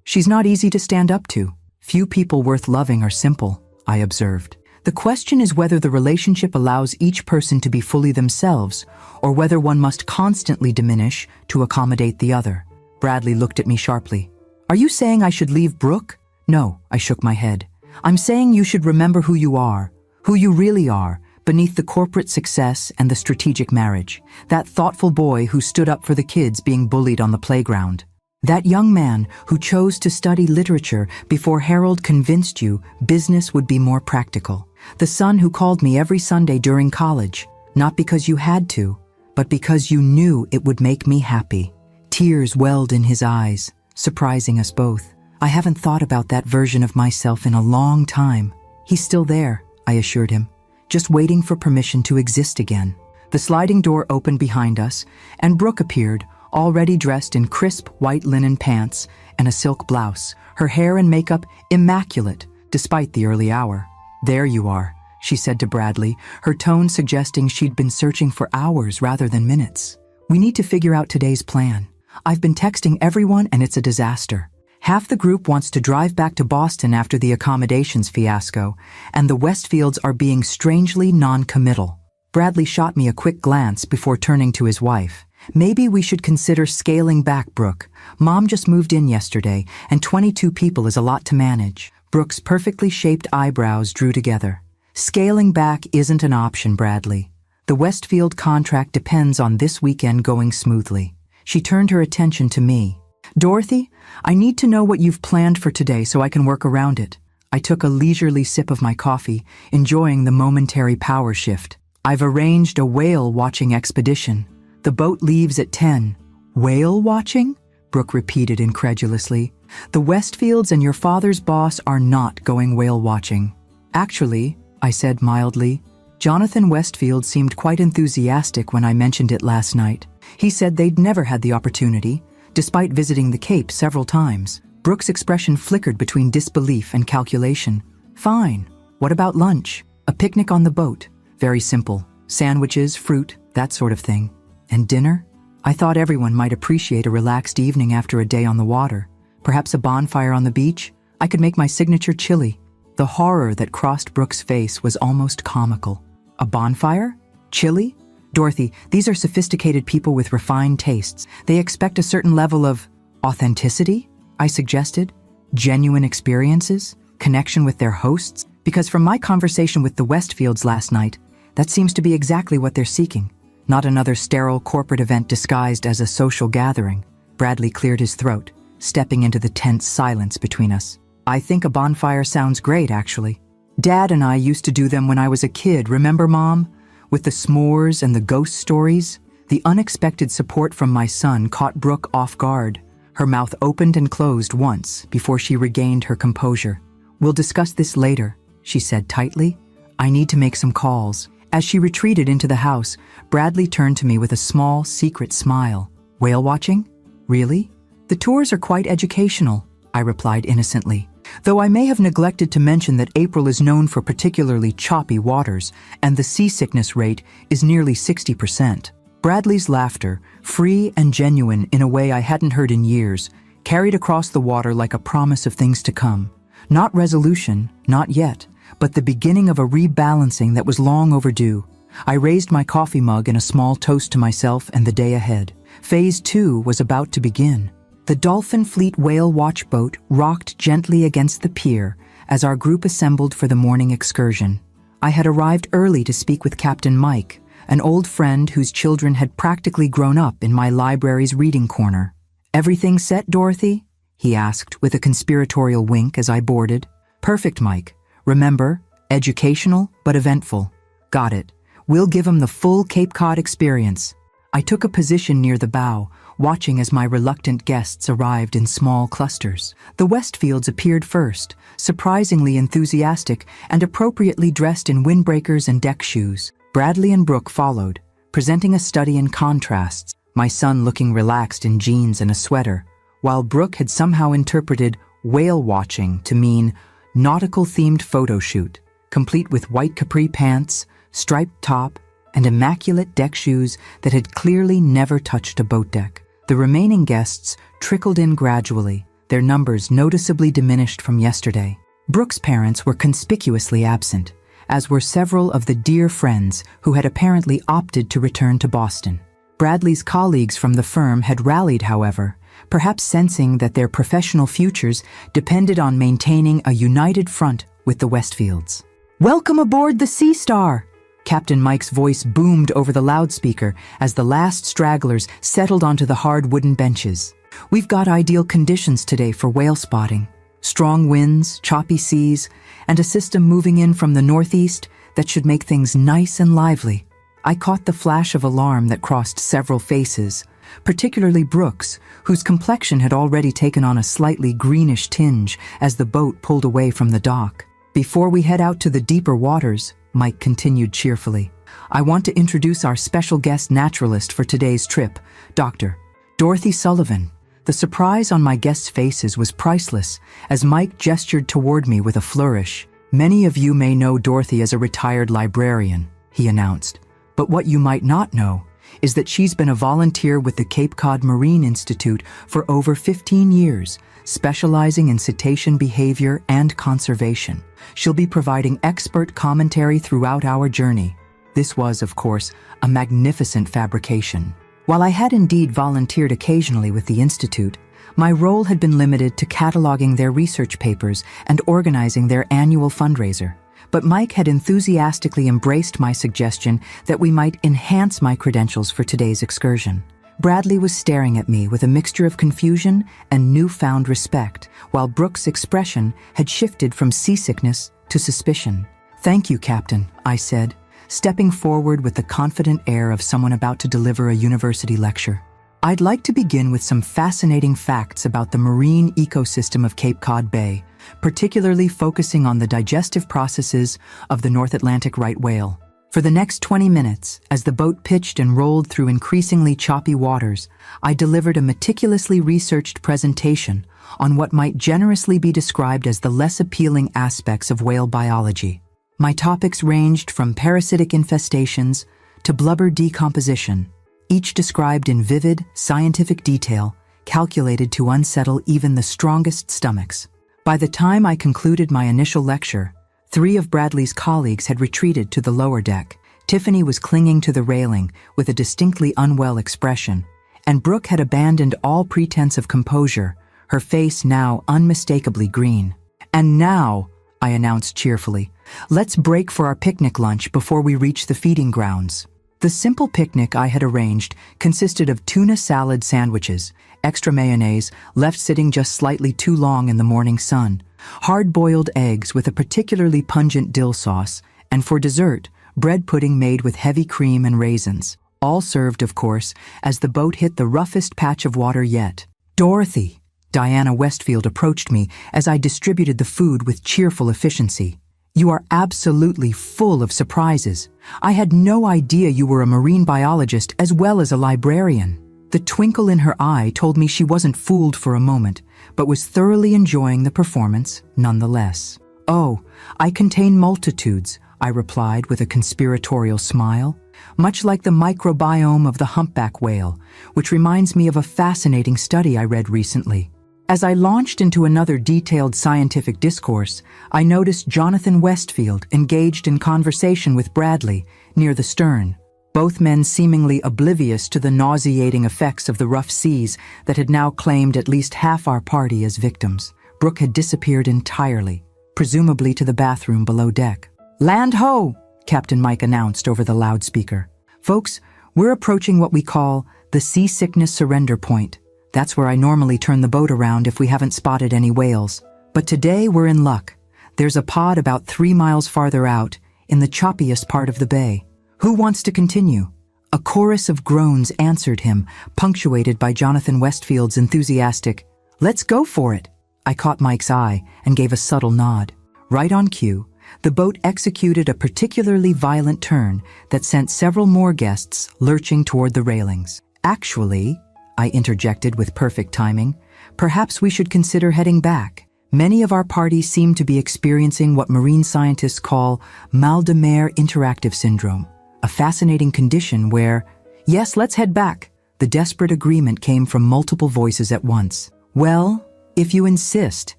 S1: she's not easy to stand up to. Few people worth loving are simple," I observed. "The question is whether the relationship allows each person to be fully themselves, or whether one must constantly diminish to accommodate the other." Bradley looked at me sharply. "Are you saying I should leave Brooke?" "No," I shook my head. "I'm saying you should remember who you are, who you really are, beneath the corporate success and the strategic marriage. That thoughtful boy who stood up for the kids being bullied on the playground. That young man who chose to study literature before Harold convinced you business would be more practical. The son who called me every Sunday during college, not because you had to, but because you knew it would make me happy." Tears welled in his eyes, surprising us both. "I haven't thought about that version of myself in a long time." "He's still there," I assured him, "just waiting for permission to exist again." The sliding door opened behind us, and Brooke appeared, already dressed in crisp white linen pants and a silk blouse, her hair and makeup immaculate despite the early hour. "There you are," she said to Bradley, her tone suggesting she'd been searching for hours rather than minutes. "We need to figure out today's plan. I've been texting everyone and it's a disaster. Half the group wants to drive back to Boston after the accommodations fiasco, and the Westfields are being strangely non-committal." Bradley shot me a quick glance before turning to his wife. "Maybe we should consider scaling back, Brooke. Mom just moved in yesterday, and 22 people is a lot to manage." Brooke's perfectly shaped eyebrows drew together. "Scaling back isn't an option, Bradley. The Westfield contract depends on this weekend going smoothly." She turned her attention to me. "Dorothy, I need to know what you've planned for today so I can work around it." I took a leisurely sip of my coffee, enjoying the momentary power shift. I've arranged a whale-watching expedition. The boat leaves at 10. Whale-watching? Brooke repeated incredulously. The Westfields and your father's boss are not going whale-watching. Actually, I said mildly, Jonathan Westfield seemed quite enthusiastic when I mentioned it last night. He said they'd never had the opportunity, despite visiting the Cape several times. Brooke's expression flickered between disbelief and calculation. Fine. What about lunch? A picnic on the boat. Very simple. Sandwiches, fruit, that sort of thing. And dinner? I thought everyone might appreciate a relaxed evening after a day on the water. Perhaps a bonfire on the beach? I could make my signature chili. The horror that crossed Brooke's face was almost comical. A bonfire? Chili? Dorothy, these are sophisticated people with refined tastes. They expect a certain level of authenticity, I suggested. Genuine experiences? Connection with their hosts? Because from my conversation with the Westfields last night, that seems to be exactly what they're seeking. Not another sterile corporate event disguised as a social gathering. Bradley cleared his throat, stepping into the tense silence between us. I think a bonfire sounds great, actually. Dad and I used to do them when I was a kid, remember, Mom? With the s'mores and the ghost stories? The unexpected support from my son caught Brooke off guard. Her mouth opened and closed once before she regained her composure. We'll discuss this later, she said tightly. I need to make some calls. As she retreated into the house, Bradley turned to me with a small, secret smile. Whale watching? Really? The tours are quite educational, I replied innocently, though I may have neglected to mention that April is known for particularly choppy waters, and the seasickness rate is nearly 60%. Bradley's laughter, free and genuine in a way I hadn't heard in years, carried across the water like a promise of things to come. Not resolution, not yet, but the beginning of a rebalancing that was long overdue. I raised my coffee mug in a small toast to myself and the day ahead. Phase 2 was about to begin. The Dolphin Fleet whale watch boat rocked gently against the pier as our group assembled for the morning excursion. I had arrived early to speak with Captain Mike, an old friend whose children had practically grown up in my library's reading corner. Everything set, Dorothy? He asked with a conspiratorial wink as I boarded. Perfect, Mike. Remember, educational but eventful. Got it. We'll give him the full Cape Cod experience. I took a position near the bow, watching as my reluctant guests arrived in small clusters. The Westfields appeared first, surprisingly enthusiastic and appropriately dressed in windbreakers and deck shoes. Bradley and Brooke followed, presenting a study in contrasts, my son looking relaxed in jeans and a sweater, while Brooke had somehow interpreted whale watching to mean nautical-themed photo shoot, complete with white capri pants, striped top, and immaculate deck shoes that had clearly never touched a boat deck. The remaining guests trickled in gradually, their numbers noticeably diminished from yesterday. Brooke's parents were conspicuously absent, as were several of the dear friends who had apparently opted to return to Boston. Bradley's colleagues from the firm had rallied, however, perhaps sensing that their professional futures depended on maintaining a united front with the Westfields. Welcome aboard the Sea Star! Captain Mike's voice boomed over the loudspeaker as the last stragglers settled onto the hard wooden benches. We've got ideal conditions today for whale spotting. Strong winds, choppy seas, and a system moving in from the northeast that should make things nice and lively. I caught the flash of alarm that crossed several faces, particularly Brooke's, whose complexion had already taken on a slightly greenish tinge as the boat pulled away from the dock. Before we head out to the deeper waters, Mike continued cheerfully, I want to introduce our special guest naturalist for today's trip, Dr. Dorothy Sullivan. The surprise on my guests' faces was priceless as Mike gestured toward me with a flourish. Many of you may know Dorothy as a retired librarian, he announced, but what you might not know is that she's been a volunteer with the Cape Cod Marine Institute for over 15 years, specializing in cetacean behavior and conservation. She'll be providing expert commentary throughout our journey. This was, of course, a magnificent fabrication. While I had indeed volunteered occasionally with the Institute, my role had been limited to cataloging their research papers and organizing their annual fundraiser. But Mike had enthusiastically embraced my suggestion that we might enhance my credentials for today's excursion. Bradley was staring at me with a mixture of confusion and newfound respect, while Brooke's expression had shifted from seasickness to suspicion. "Thank you, Captain," I said, stepping forward with the confident air of someone about to deliver a university lecture. "I'd like to begin with some fascinating facts about the marine ecosystem of Cape Cod Bay, particularly focusing on the digestive processes of the North Atlantic right whale." For the next 20 minutes, as the boat pitched and rolled through increasingly choppy waters, I delivered a meticulously researched presentation on what might generously be described as the less appealing aspects of whale biology. My topics ranged from parasitic infestations to blubber decomposition, each described in vivid, scientific detail, calculated to unsettle even the strongest stomachs. By the time I concluded my initial lecture, 3 of Bradley's colleagues had retreated to the lower deck. Tiffany was clinging to the railing with a distinctly unwell expression, and Brooke had abandoned all pretense of composure, her face now unmistakably green. "And now," I announced cheerfully, "let's break for our picnic lunch before we reach the feeding grounds." The simple picnic I had arranged consisted of tuna salad sandwiches, extra mayonnaise left sitting just slightly too long in the morning sun, hard-boiled eggs with a particularly pungent dill sauce, and for dessert, bread pudding made with heavy cream and raisins, all served, of course, as the boat hit the roughest patch of water yet. "Dorothy," Diana Westfield approached me as I distributed the food with cheerful efficiency. "You are absolutely full of surprises. I had no idea you were a marine biologist as well as a librarian." The twinkle in her eye told me she wasn't fooled for a moment, but was thoroughly enjoying the performance nonetheless. "Oh, I contain multitudes," I replied with a conspiratorial smile, "much like the microbiome of the humpback whale, which reminds me of a fascinating study I read recently." As I launched into another detailed scientific discourse, I noticed Jonathan Westfield engaged in conversation with Bradley near the stern, both men seemingly oblivious to the nauseating effects of the rough seas that had now claimed at least half our party as victims. Brooke had disappeared entirely, presumably to the bathroom below deck. "Land ho!" Captain Mike announced over the loudspeaker. "Folks, we're approaching what we call the seasickness surrender point. That's where I normally turn the boat around if we haven't spotted any whales. But today we're in luck. There's a pod about 3 miles farther out, in the choppiest part of the bay. Who wants to continue?" A chorus of groans answered him, punctuated by Jonathan Westfield's enthusiastic, "Let's go for it." I caught Mike's eye and gave a subtle nod. Right on cue, the boat executed a particularly violent turn that sent several more guests lurching toward the railings. "Actually," I interjected with perfect timing, "perhaps we should consider heading back. Many of our party seem to be experiencing what marine scientists call mal de mer interactive syndrome, a fascinating condition where—" "Yes, let's head back." The desperate agreement came from multiple voices at once. "Well, if you insist,"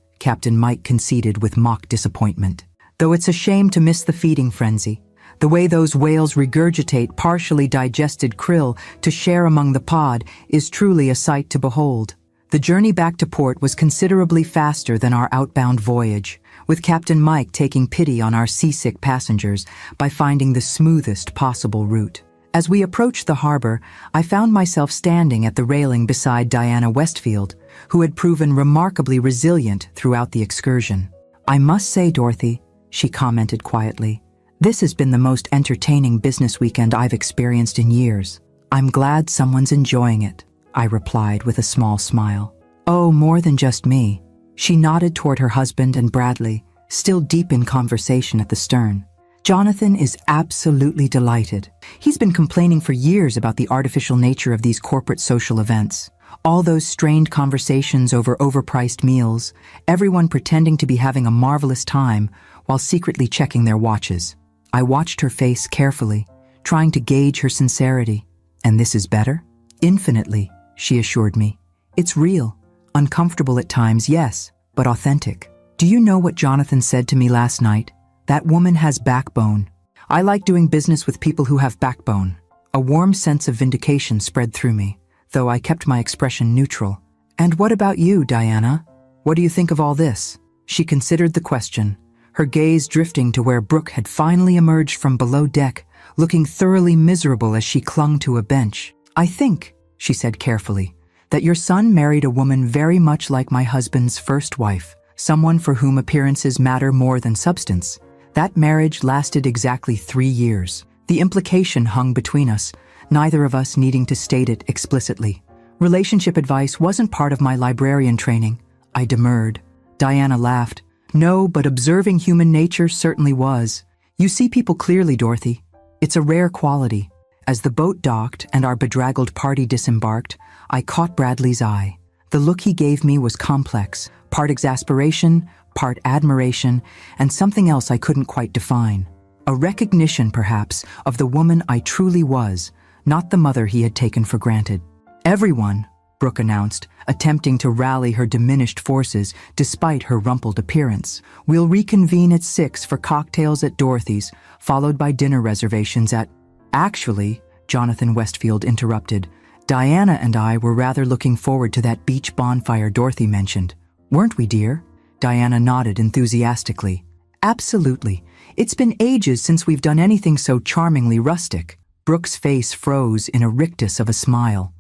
S1: Captain Mike conceded with mock disappointment. "Though it's a shame to miss the feeding frenzy. The way those whales regurgitate partially digested krill to share among the pod is truly a sight to behold." The journey back to port was considerably faster than our outbound voyage, with Captain Mike taking pity on our seasick passengers by finding the smoothest possible route. As we approached the harbor, I found myself standing at the railing beside Diana Westfield, who had proven remarkably resilient throughout the excursion. "I must say, Dorothy," she commented quietly, "this has been the most entertaining business weekend I've experienced in years." "I'm glad someone's enjoying it," I replied with a small smile. "Oh, more than just me." She nodded toward her husband and Bradley, still deep in conversation at the stern. "Jonathan is absolutely delighted. He's been complaining for years about the artificial nature of these corporate social events. All those strained conversations over overpriced meals, everyone pretending to be having a marvelous time while secretly checking their watches." I watched her face carefully, trying to gauge her sincerity. "And this is better?" "Infinitely," she assured me. "It's real. Uncomfortable at times, yes, but authentic. Do you know what Jonathan said to me last night? That woman has backbone. I like doing business with people who have backbone." A warm sense of vindication spread through me, though I kept my expression neutral. "And what about you, Diana? What do you think of all this?" She considered the question, her gaze drifting to where Brooke had finally emerged from below deck, looking thoroughly miserable as she clung to a bench. "I think," she said carefully, "that your son married a woman very much like my husband's first wife, someone for whom appearances matter more than substance. That marriage lasted exactly 3 years. The implication hung between us, neither of us needing to state it explicitly. Relationship advice wasn't part of my librarian training," I demurred. Diana laughed. "No, but observing human nature certainly was. You see people clearly, Dorothy. It's a rare quality." As the boat docked and our bedraggled party disembarked, I caught Bradley's eye. The look he gave me was complex, part exasperation, part admiration, and something else I couldn't quite define. A recognition, perhaps, of the woman I truly was, not the mother he had taken for granted. "Everyone," Brooke announced, attempting to rally her diminished forces despite her rumpled appearance, "will reconvene at 6 for cocktails at Dorothy's, followed by dinner reservations at—" "Actually," Jonathan Westfield interrupted, "Diana and I were rather looking forward to that beach bonfire Dorothy mentioned. Weren't we, dear?" Diana nodded enthusiastically. "Absolutely. It's been ages since we've done anything so charmingly rustic." Brooke's face froze in a rictus of a smile.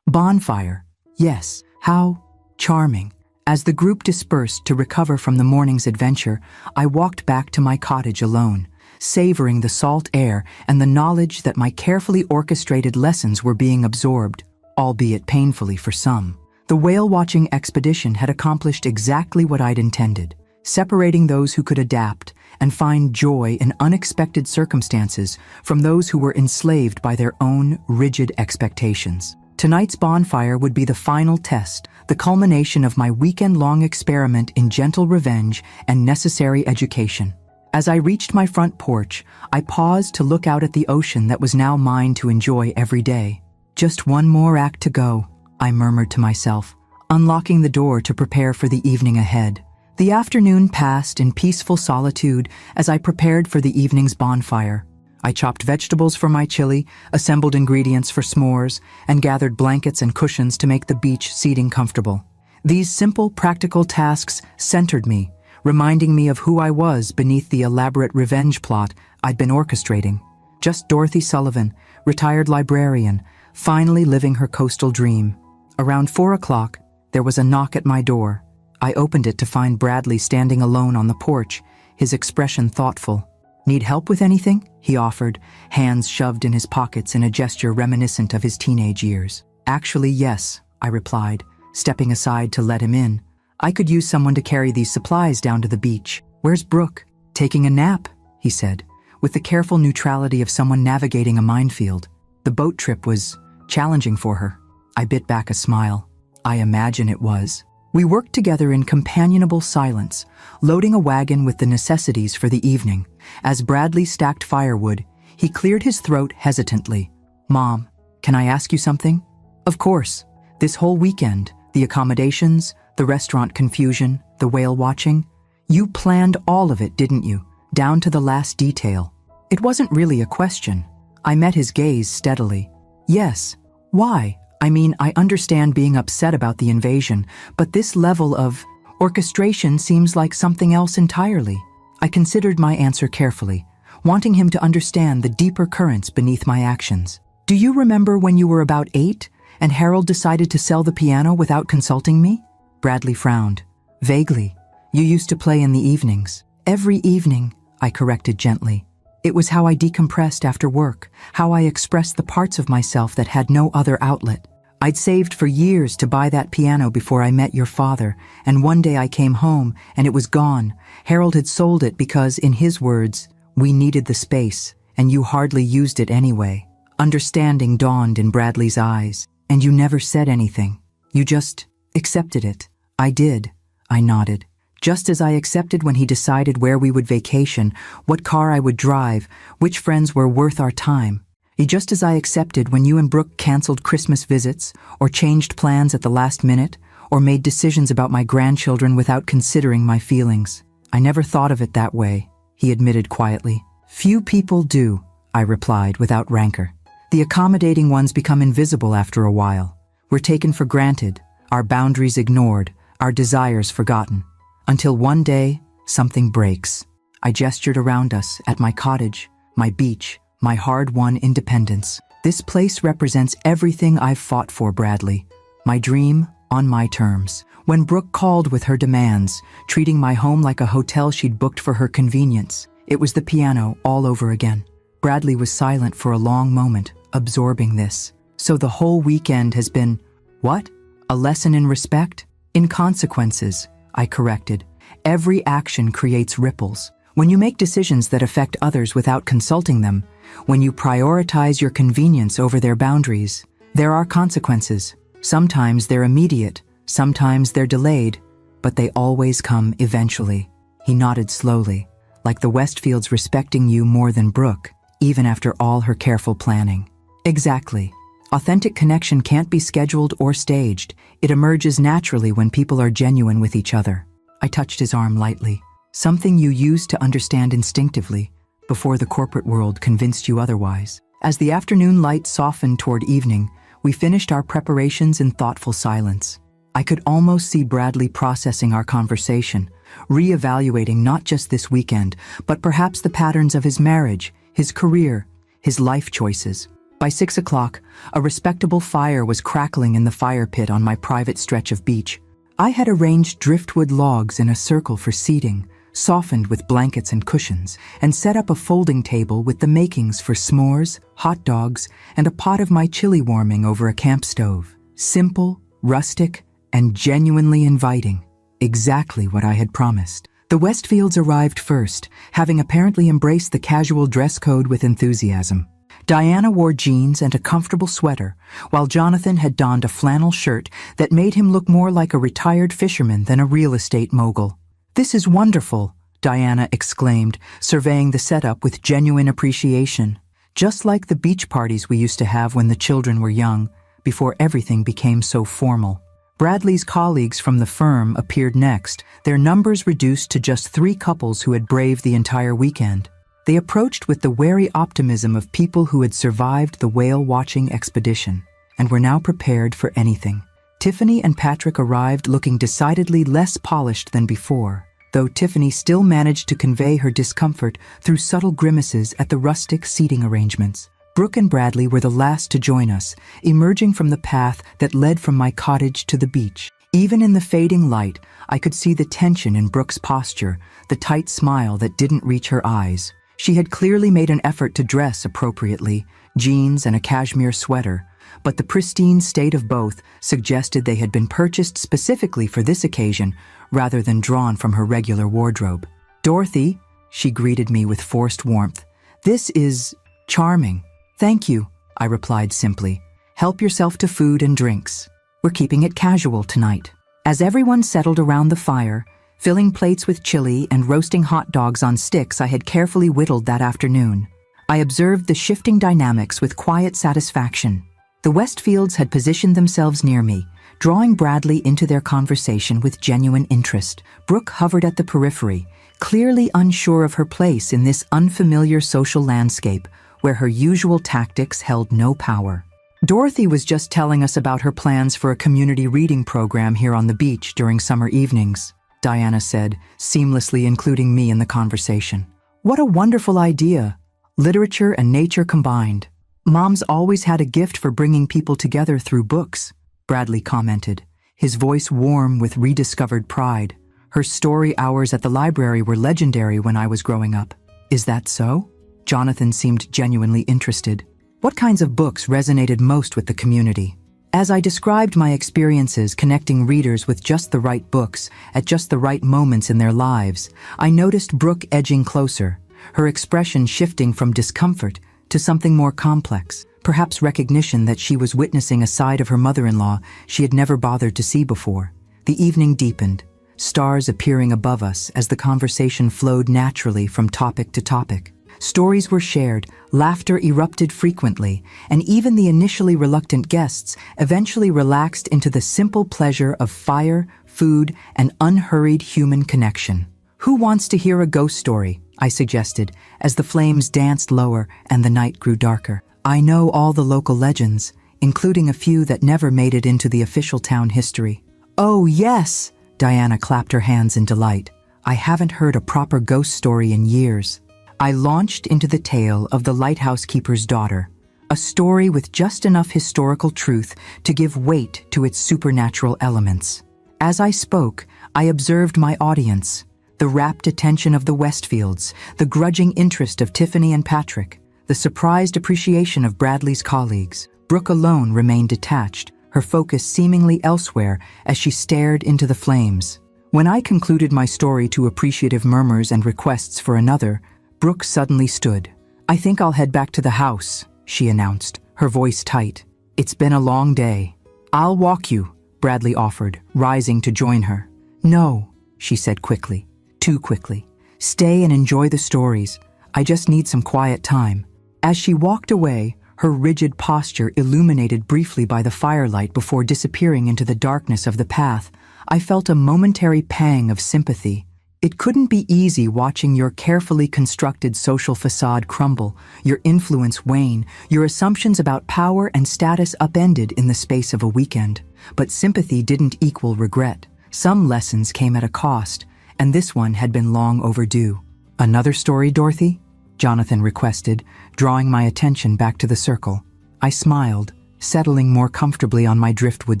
S1: Bonfire. Yes, how charming." As the group dispersed to recover from the morning's adventure, I walked back to my cottage alone, savoring the salt air and the knowledge that my carefully orchestrated lessons were being absorbed, albeit painfully for some. The whale-watching expedition had accomplished exactly what I'd intended, separating those who could adapt and find joy in unexpected circumstances from those who were enslaved by their own rigid expectations. Tonight's bonfire would be the final test, the culmination of my weekend-long experiment in gentle revenge and necessary education. As I reached my front porch, I paused to look out at the ocean that was now mine to enjoy every day. "Just one more act to go," I murmured to myself, unlocking the door to prepare for the evening ahead. The afternoon passed in peaceful solitude as I prepared for the evening's bonfire. I chopped vegetables for my chili, assembled ingredients for s'mores, and gathered blankets and cushions to make the beach seating comfortable. These simple, practical tasks centered me, reminding me of who I was beneath the elaborate revenge plot I'd been orchestrating. Just Dorothy Sullivan, retired librarian, finally living her coastal dream. Around 4 o'clock, there was a knock at my door. I opened it to find Bradley standing alone on the porch, his expression thoughtful. "Need help with anything?" he offered, hands shoved in his pockets in a gesture reminiscent of his teenage years. "Actually, yes," I replied, stepping aside to let him in. "I could use someone to carry these supplies down to the beach." "Where's Brooke?" "Taking a nap," he said, with the careful neutrality of someone navigating a minefield. "The boat trip was challenging for her." I bit back a smile. I imagine it was. We worked together in companionable silence, loading a wagon with the necessities for the evening. As Bradley stacked firewood, he cleared his throat hesitantly. "Mom, can I ask you something?" "Of course. This whole weekend, the accommodations, the restaurant confusion, the whale watching, you planned all of it, didn't you? Down to the last detail." It wasn't really a question. I met his gaze steadily. "Yes. Why? I mean, I understand being upset about the invasion, but this level of orchestration seems like something else entirely." I considered my answer carefully, wanting him to understand the deeper currents beneath my actions. "Do you remember when you were about 8 and Harold decided to sell the piano without consulting me?" Bradley frowned. "Vaguely. You used to play in the evenings." "Every evening," I corrected gently. "It was how I decompressed after work, how I expressed the parts of myself that had no other outlet. I'd saved for years to buy that piano before I met your father, and one day I came home and it was gone. Harold had sold it because, in his words, we needed the space, and you hardly used it anyway." Understanding dawned in Bradley's eyes. "And you never said anything. You just accepted it." "I did," I nodded. "Just as I accepted when he decided where we would vacation, what car I would drive, which friends were worth our time. Just as I accepted when you and Brooke canceled Christmas visits, or changed plans at the last minute, or made decisions about my grandchildren without considering my feelings. I never thought of it that way," he admitted quietly. "Few people do," I replied without rancor. "The accommodating ones become invisible after a while. We're taken for granted, our boundaries ignored, our desires forgotten. Until one day, something breaks." I gestured around us, at my cottage, my beach, my hard-won independence. This place represents everything I've fought for, Bradley. My dream, on my terms. When Brooke called with her demands, treating my home like a hotel she'd booked for her convenience, it was the piano all over again. Bradley was silent for a long moment, absorbing this. So the whole weekend has been, what? A lesson in respect? In consequences, I corrected. Every action creates ripples. When you make decisions that affect others without consulting them, when you prioritize your convenience over their boundaries, there are consequences. Sometimes they're immediate, sometimes they're delayed, but they always come eventually. He nodded slowly, like the Westfields respecting you more than Brooke, even after all her careful planning. Exactly. Authentic connection can't be scheduled or staged. It emerges naturally when people are genuine with each other. I touched his arm lightly. Something you used to understand instinctively, before the corporate world convinced you otherwise. As the afternoon light softened toward evening, we finished our preparations in thoughtful silence. I could almost see Bradley processing our conversation, re-evaluating not just this weekend, but perhaps the patterns of his marriage, his career, his life choices. By 6 o'clock, a respectable fire was crackling in the fire pit on my private stretch of beach. I had arranged driftwood logs in a circle for seating, softened with blankets and cushions, and set up a folding table with the makings for s'mores, hot dogs, and a pot of my chili warming over a camp stove. Simple, rustic, and genuinely inviting. Exactly what I had promised. The Westfields arrived first, having apparently embraced the casual dress code with enthusiasm. Diana wore jeans and a comfortable sweater, while Jonathan had donned a flannel shirt that made him look more like a retired fisherman than a real estate mogul. "This is wonderful," Diana exclaimed, surveying the setup with genuine appreciation. Just like the beach parties we used to have when the children were young, before everything became so formal. Bradley's colleagues from the firm appeared next, their numbers reduced to just 3 couples who had braved the entire weekend. They approached with the wary optimism of people who had survived the whale-watching expedition, and were now prepared for anything. Tiffany and Patrick arrived looking decidedly less polished than before, though Tiffany still managed to convey her discomfort through subtle grimaces at the rustic seating arrangements. Brooke and Bradley were the last to join us, emerging from the path that led from my cottage to the beach. Even in the fading light, I could see the tension in Brooke's posture, the tight smile that didn't reach her eyes. She had clearly made an effort to dress appropriately, jeans and a cashmere sweater, but the pristine state of both suggested they had been purchased specifically for this occasion rather than drawn from her regular wardrobe. "Dorothy," she greeted me with forced warmth, "this is charming." "Thank you," I replied simply. "Help yourself to food and drinks. We're keeping it casual tonight." As everyone settled around the fire, filling plates with chili and roasting hot dogs on sticks I had carefully whittled that afternoon, I observed the shifting dynamics with quiet satisfaction. The Westfields had positioned themselves near me, drawing Bradley into their conversation with genuine interest. Brooke hovered at the periphery, clearly unsure of her place in this unfamiliar social landscape where her usual tactics held no power. Dorothy was just telling us about her plans for a community reading program here on the beach during summer evenings, Diana said, seamlessly including me in the conversation. "What a wonderful idea. Literature and nature combined. Mom's always had a gift for bringing people together through books," Bradley commented, his voice warm with rediscovered pride. "Her story hours at the library were legendary when I was growing up." "Is that so?" Jonathan seemed genuinely interested. "What kinds of books resonated most with the community?" As I described my experiences connecting readers with just the right books at just the right moments in their lives, I noticed Brooke edging closer, her expression shifting from discomfort to something more complex, perhaps recognition that she was witnessing a side of her mother-in-law she had never bothered to see before. The evening deepened, stars appearing above us as the conversation flowed naturally from topic to topic. Stories were shared, laughter erupted frequently, and even the initially reluctant guests eventually relaxed into the simple pleasure of fire, food, and unhurried human connection. "Who wants to hear a ghost story?" I suggested, as the flames danced lower and the night grew darker. "I know all the local legends, including a few that never made it into the official town history." "Oh, yes!" Diana clapped her hands in delight. "I haven't heard a proper ghost story in years." I launched into the tale of the lighthouse keeper's daughter, a story with just enough historical truth to give weight to its supernatural elements. As I spoke, I observed my audience, the rapt attention of the Westfields, the grudging interest of Tiffany and Patrick, the surprised appreciation of Bradley's colleagues. Brooke alone remained detached, her focus seemingly elsewhere as she stared into the flames. When I concluded my story to appreciative murmurs and requests for another, Brooke suddenly stood. "I think I'll head back to the house," she announced, her voice tight. "It's been a long day." "I'll walk you," Bradley offered, rising to join her. "No," she said quickly, too quickly. "Stay and enjoy the stories. I just need some quiet time." As she walked away, her rigid posture illuminated briefly by the firelight before disappearing into the darkness of the path, I felt a momentary pang of sympathy. It couldn't be easy watching your carefully constructed social facade crumble, your influence wane, your assumptions about power and status upended in the space of a weekend. But sympathy didn't equal regret. Some lessons came at a cost, and this one had been long overdue. "Another story, Dorothy?" Jonathan requested, drawing my attention back to the circle. I smiled, settling more comfortably on my driftwood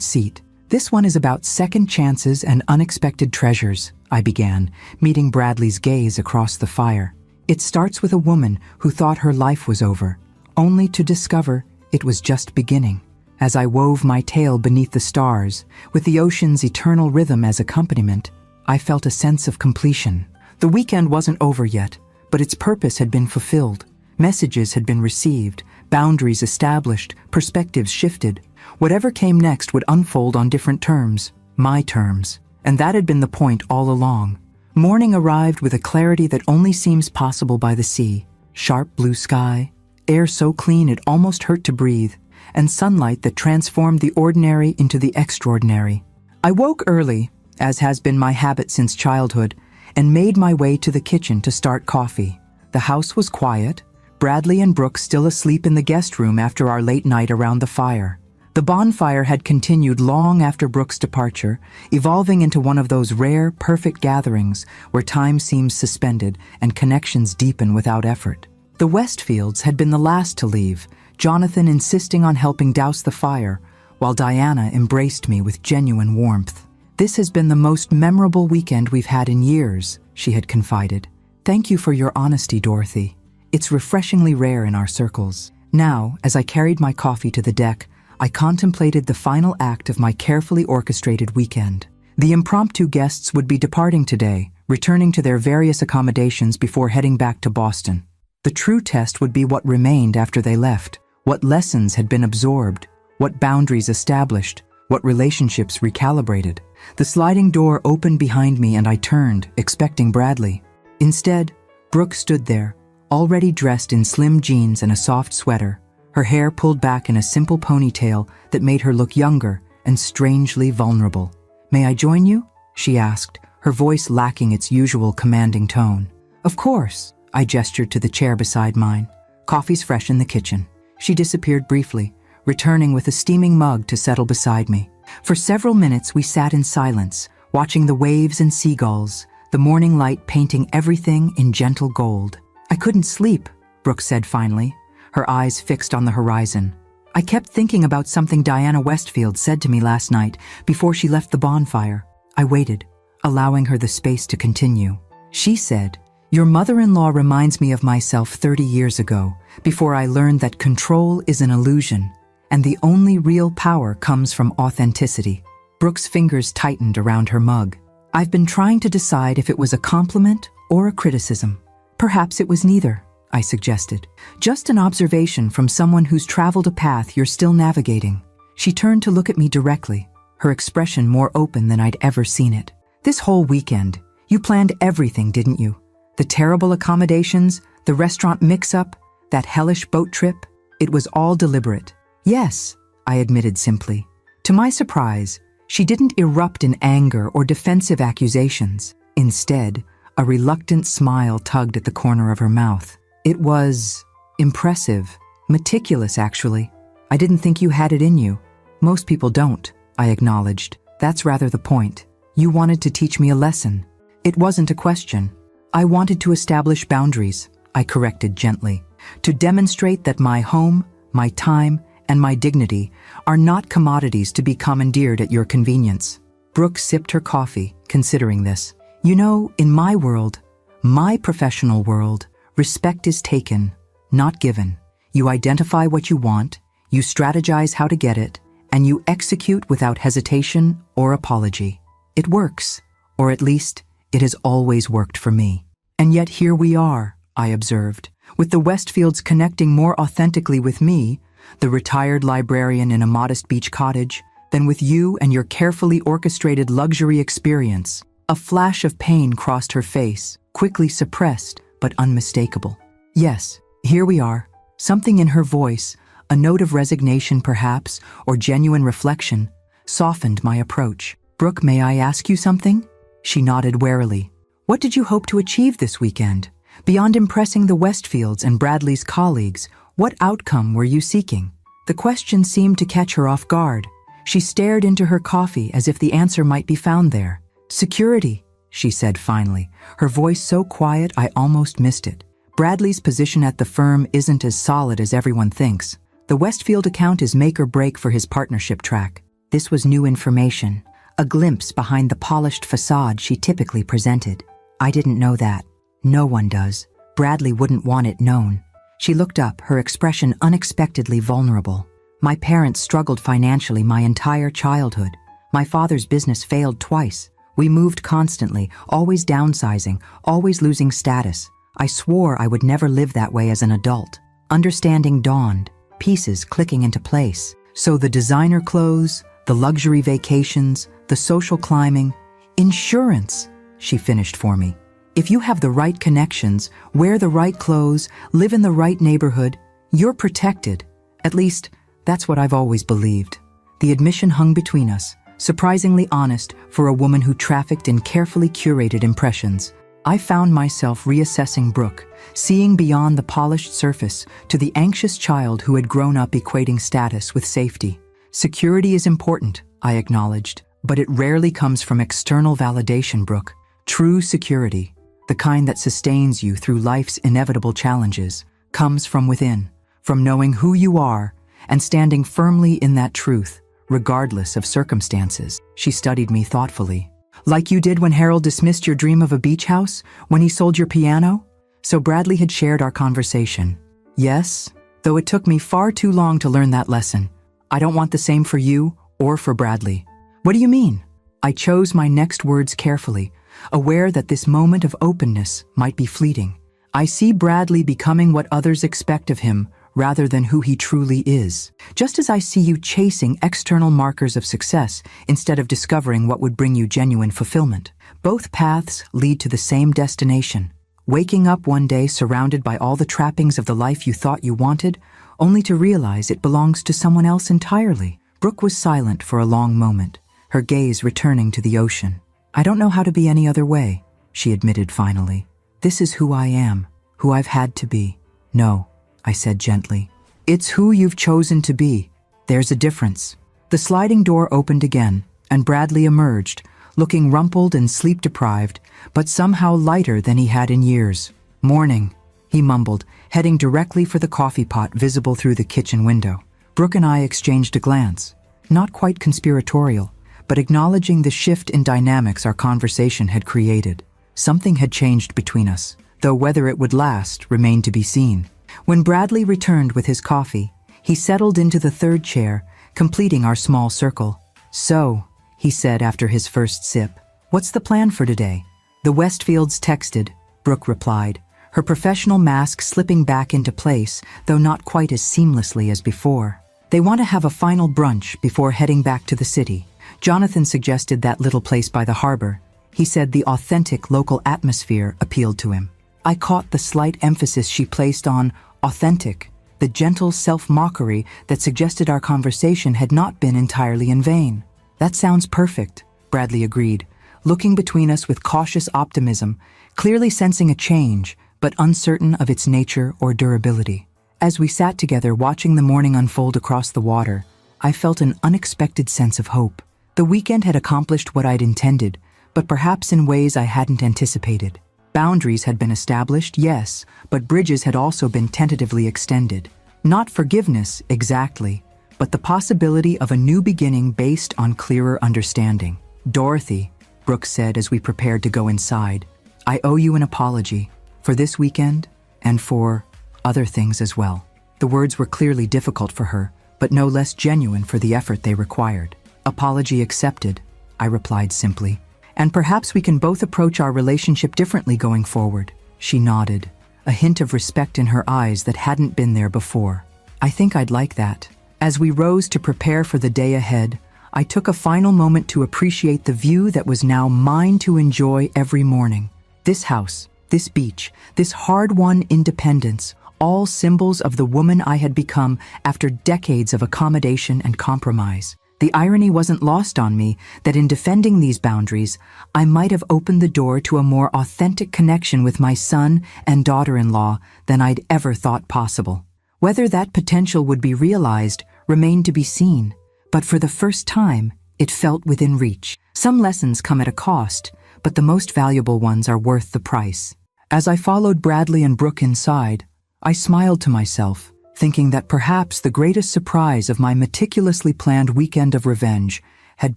S1: seat. "This one is about second chances and unexpected treasures," I began, meeting Bradley's gaze across the fire. "It starts with a woman who thought her life was over, only to discover it was just beginning." As I wove my tale beneath the stars, with the ocean's eternal rhythm as accompaniment, I felt a sense of completion. The weekend wasn't over yet, but its purpose had been fulfilled. Messages had been received, boundaries established, perspectives shifted. Whatever came next would unfold on different terms, my terms. And that had been the point all along. Morning arrived with a clarity that only seems possible by the sea. Sharp blue sky, air so clean it almost hurt to breathe, and sunlight that transformed the ordinary into the extraordinary. I woke early, as has been my habit since childhood, and made my way to the kitchen to start coffee. The house was quiet, Bradley and Brooke still asleep in the guest room after our late night around the fire. The bonfire had continued long after Brooke's departure, evolving into one of those rare, perfect gatherings where time seems suspended and connections deepen without effort. The Westfields had been the last to leave, Jonathan insisting on helping douse the fire, while Diana embraced me with genuine warmth. "This has been the most memorable weekend we've had in years," she had confided. "Thank you for your honesty, Dorothy. It's refreshingly rare in our circles." Now, as I carried my coffee to the deck, I contemplated the final act of my carefully orchestrated weekend. The impromptu guests would be departing today, returning to their various accommodations before heading back to Boston. The true test would be what remained after they left, what lessons had been absorbed, what boundaries established, what relationships recalibrated. The sliding door opened behind me and I turned, expecting Bradley. Instead, Brooke stood there, already dressed in slim jeans and a soft sweater, her hair pulled back in a simple ponytail that made her look younger and strangely vulnerable. "May I join you?" she asked, her voice lacking its usual commanding tone. "Of course," I gestured to the chair beside mine. "Coffee's fresh in the kitchen." She disappeared briefly, returning with a steaming mug to settle beside me. For several minutes we sat in silence, watching the waves and seagulls, the morning light painting everything in gentle gold. "I couldn't sleep," Brooke said finally, her eyes fixed on the horizon. "I kept thinking about something Diana Westfield said to me last night before she left the bonfire." I waited, allowing her the space to continue. "She said, 'Your mother-in-law reminds me of myself 30 years ago, before I learned that control is an illusion, and the only real power comes from authenticity.'" Brooke's fingers tightened around her mug. "I've been trying to decide if it was a compliment or a criticism. Perhaps it was neither," I suggested. "Just an observation from someone who's traveled a path you're still navigating." She turned to look at me directly, her expression more open than I'd ever seen it. "This whole weekend, you planned everything, didn't you? The terrible accommodations, the restaurant mix-up, that hellish boat trip, it was all deliberate." "Yes," I admitted simply. To my surprise, she didn't erupt in anger or defensive accusations. Instead, a reluctant smile tugged at the corner of her mouth. "It was impressive, meticulous actually. I didn't think you had it in you." "Most people don't," I acknowledged. "That's rather the point. You wanted to teach me a lesson." "It wasn't a question. I wanted to establish boundaries," I corrected gently. "To demonstrate that my home, my time, and my dignity are not commodities to be commandeered at your convenience. Brooke sipped her coffee, considering this. You know, in my world, my professional world, respect is taken, not given. You identify what you want, you strategize how to get it, and you execute without hesitation or apology. It works, or at least, it has always worked for me. And yet here we are, I observed, with the Westfields connecting more authentically with me, the retired librarian in a modest beach cottage, than with you and your carefully orchestrated luxury experience. A flash of pain crossed her face, quickly suppressed, but unmistakable. Yes, here we are. Something in her voice, a note of resignation perhaps, or genuine reflection, softened my approach. Brooke, may I ask you something? She nodded warily. What did you hope to achieve this weekend? Beyond impressing the Westfields and Bradley's colleagues, what outcome were you seeking? The question seemed to catch her off guard. She stared into her coffee as if the answer might be found there. Security, she said finally, her voice so quiet I almost missed it. Bradley's position at the firm isn't as solid as everyone thinks. The Westfield account is make or break for his partnership track. This was new information, a glimpse behind the polished facade she typically presented. I didn't know that. No one does. Bradley wouldn't want it known. She looked up, her expression unexpectedly vulnerable. My parents struggled financially my entire childhood. My father's business failed twice. We moved constantly, always downsizing, always losing status. I swore I would never live that way as an adult. Understanding dawned, pieces clicking into place. So the designer clothes, the luxury vacations, the social climbing, insurance, she finished for me. If you have the right connections, wear the right clothes, live in the right neighborhood, you're protected. At least, that's what I've always believed. The admission hung between us, surprisingly honest for a woman who trafficked in carefully curated impressions. I found myself reassessing Brooke, seeing beyond the polished surface to the anxious child who had grown up equating status with safety. Security is important, I acknowledged, but it rarely comes from external validation, Brooke. True security, the kind that sustains you through life's inevitable challenges, comes from within, from knowing who you are and standing firmly in that truth, regardless of circumstances. She studied me thoughtfully. Like you did when Harold dismissed your dream of a beach house, when he sold your piano? So Bradley had shared our conversation. Yes, though it took me far too long to learn that lesson. I don't want the same for you or for Bradley. What do you mean? I chose my next words carefully, aware that this moment of openness might be fleeting. I see Bradley becoming what others expect of him rather than who he truly is. Just as I see you chasing external markers of success instead of discovering what would bring you genuine fulfillment. Both paths lead to the same destination. Waking up one day surrounded by all the trappings of the life you thought you wanted, only to realize it belongs to someone else entirely. Brooke was silent for a long moment, her gaze returning to the ocean. I don't know how to be any other way, she admitted finally. This is who I am, who I've had to be. No, I said gently. It's who you've chosen to be. There's a difference. The sliding door opened again, and Bradley emerged, looking rumpled and sleep-deprived, but somehow lighter than he had in years. Morning, he mumbled, heading directly for the coffee pot visible through the kitchen window. Brooke and I exchanged a glance, not quite conspiratorial, but acknowledging the shift in dynamics our conversation had created. Something had changed between us, though whether it would last remained to be seen. When Bradley returned with his coffee, he settled into the third chair, completing our small circle. So, he said after his first sip, what's the plan for today? The Westfields texted, Brooke replied, her professional mask slipping back into place, though not quite as seamlessly as before. They want to have a final brunch before heading back to the city. Jonathan suggested that little place by the harbor. He said the authentic local atmosphere appealed to him. I caught the slight emphasis she placed on authentic, the gentle self-mockery that suggested our conversation had not been entirely in vain. That sounds perfect, Bradley agreed, looking between us with cautious optimism, clearly sensing a change, but uncertain of its nature or durability. As we sat together watching the morning unfold across the water, I felt an unexpected sense of hope. The weekend had accomplished what I'd intended, but perhaps in ways I hadn't anticipated. Boundaries had been established, yes, but bridges had also been tentatively extended. Not forgiveness, exactly, but the possibility of a new beginning based on clearer understanding. "Dorothy," Brooke said as we prepared to go inside, "I owe you an apology for this weekend and for other things as well." The words were clearly difficult for her, but no less genuine for the effort they required. "Apology accepted," I replied simply. "And perhaps we can both approach our relationship differently going forward." She nodded, a hint of respect in her eyes that hadn't been there before. "I think I'd like that." As we rose to prepare for the day ahead, I took a final moment to appreciate the view that was now mine to enjoy every morning. This house, this beach, this hard-won independence, all symbols of the woman I had become after decades of accommodation and compromise. The irony wasn't lost on me that in defending these boundaries, I might have opened the door to a more authentic connection with my son and daughter-in-law than I'd ever thought possible. Whether that potential would be realized remained to be seen, but for the first time, it felt within reach. Some lessons come at a cost, but the most valuable ones are worth the price. As I followed Bradley and Brooke inside, I smiled to myself, thinking that perhaps the greatest surprise of my meticulously planned weekend of revenge had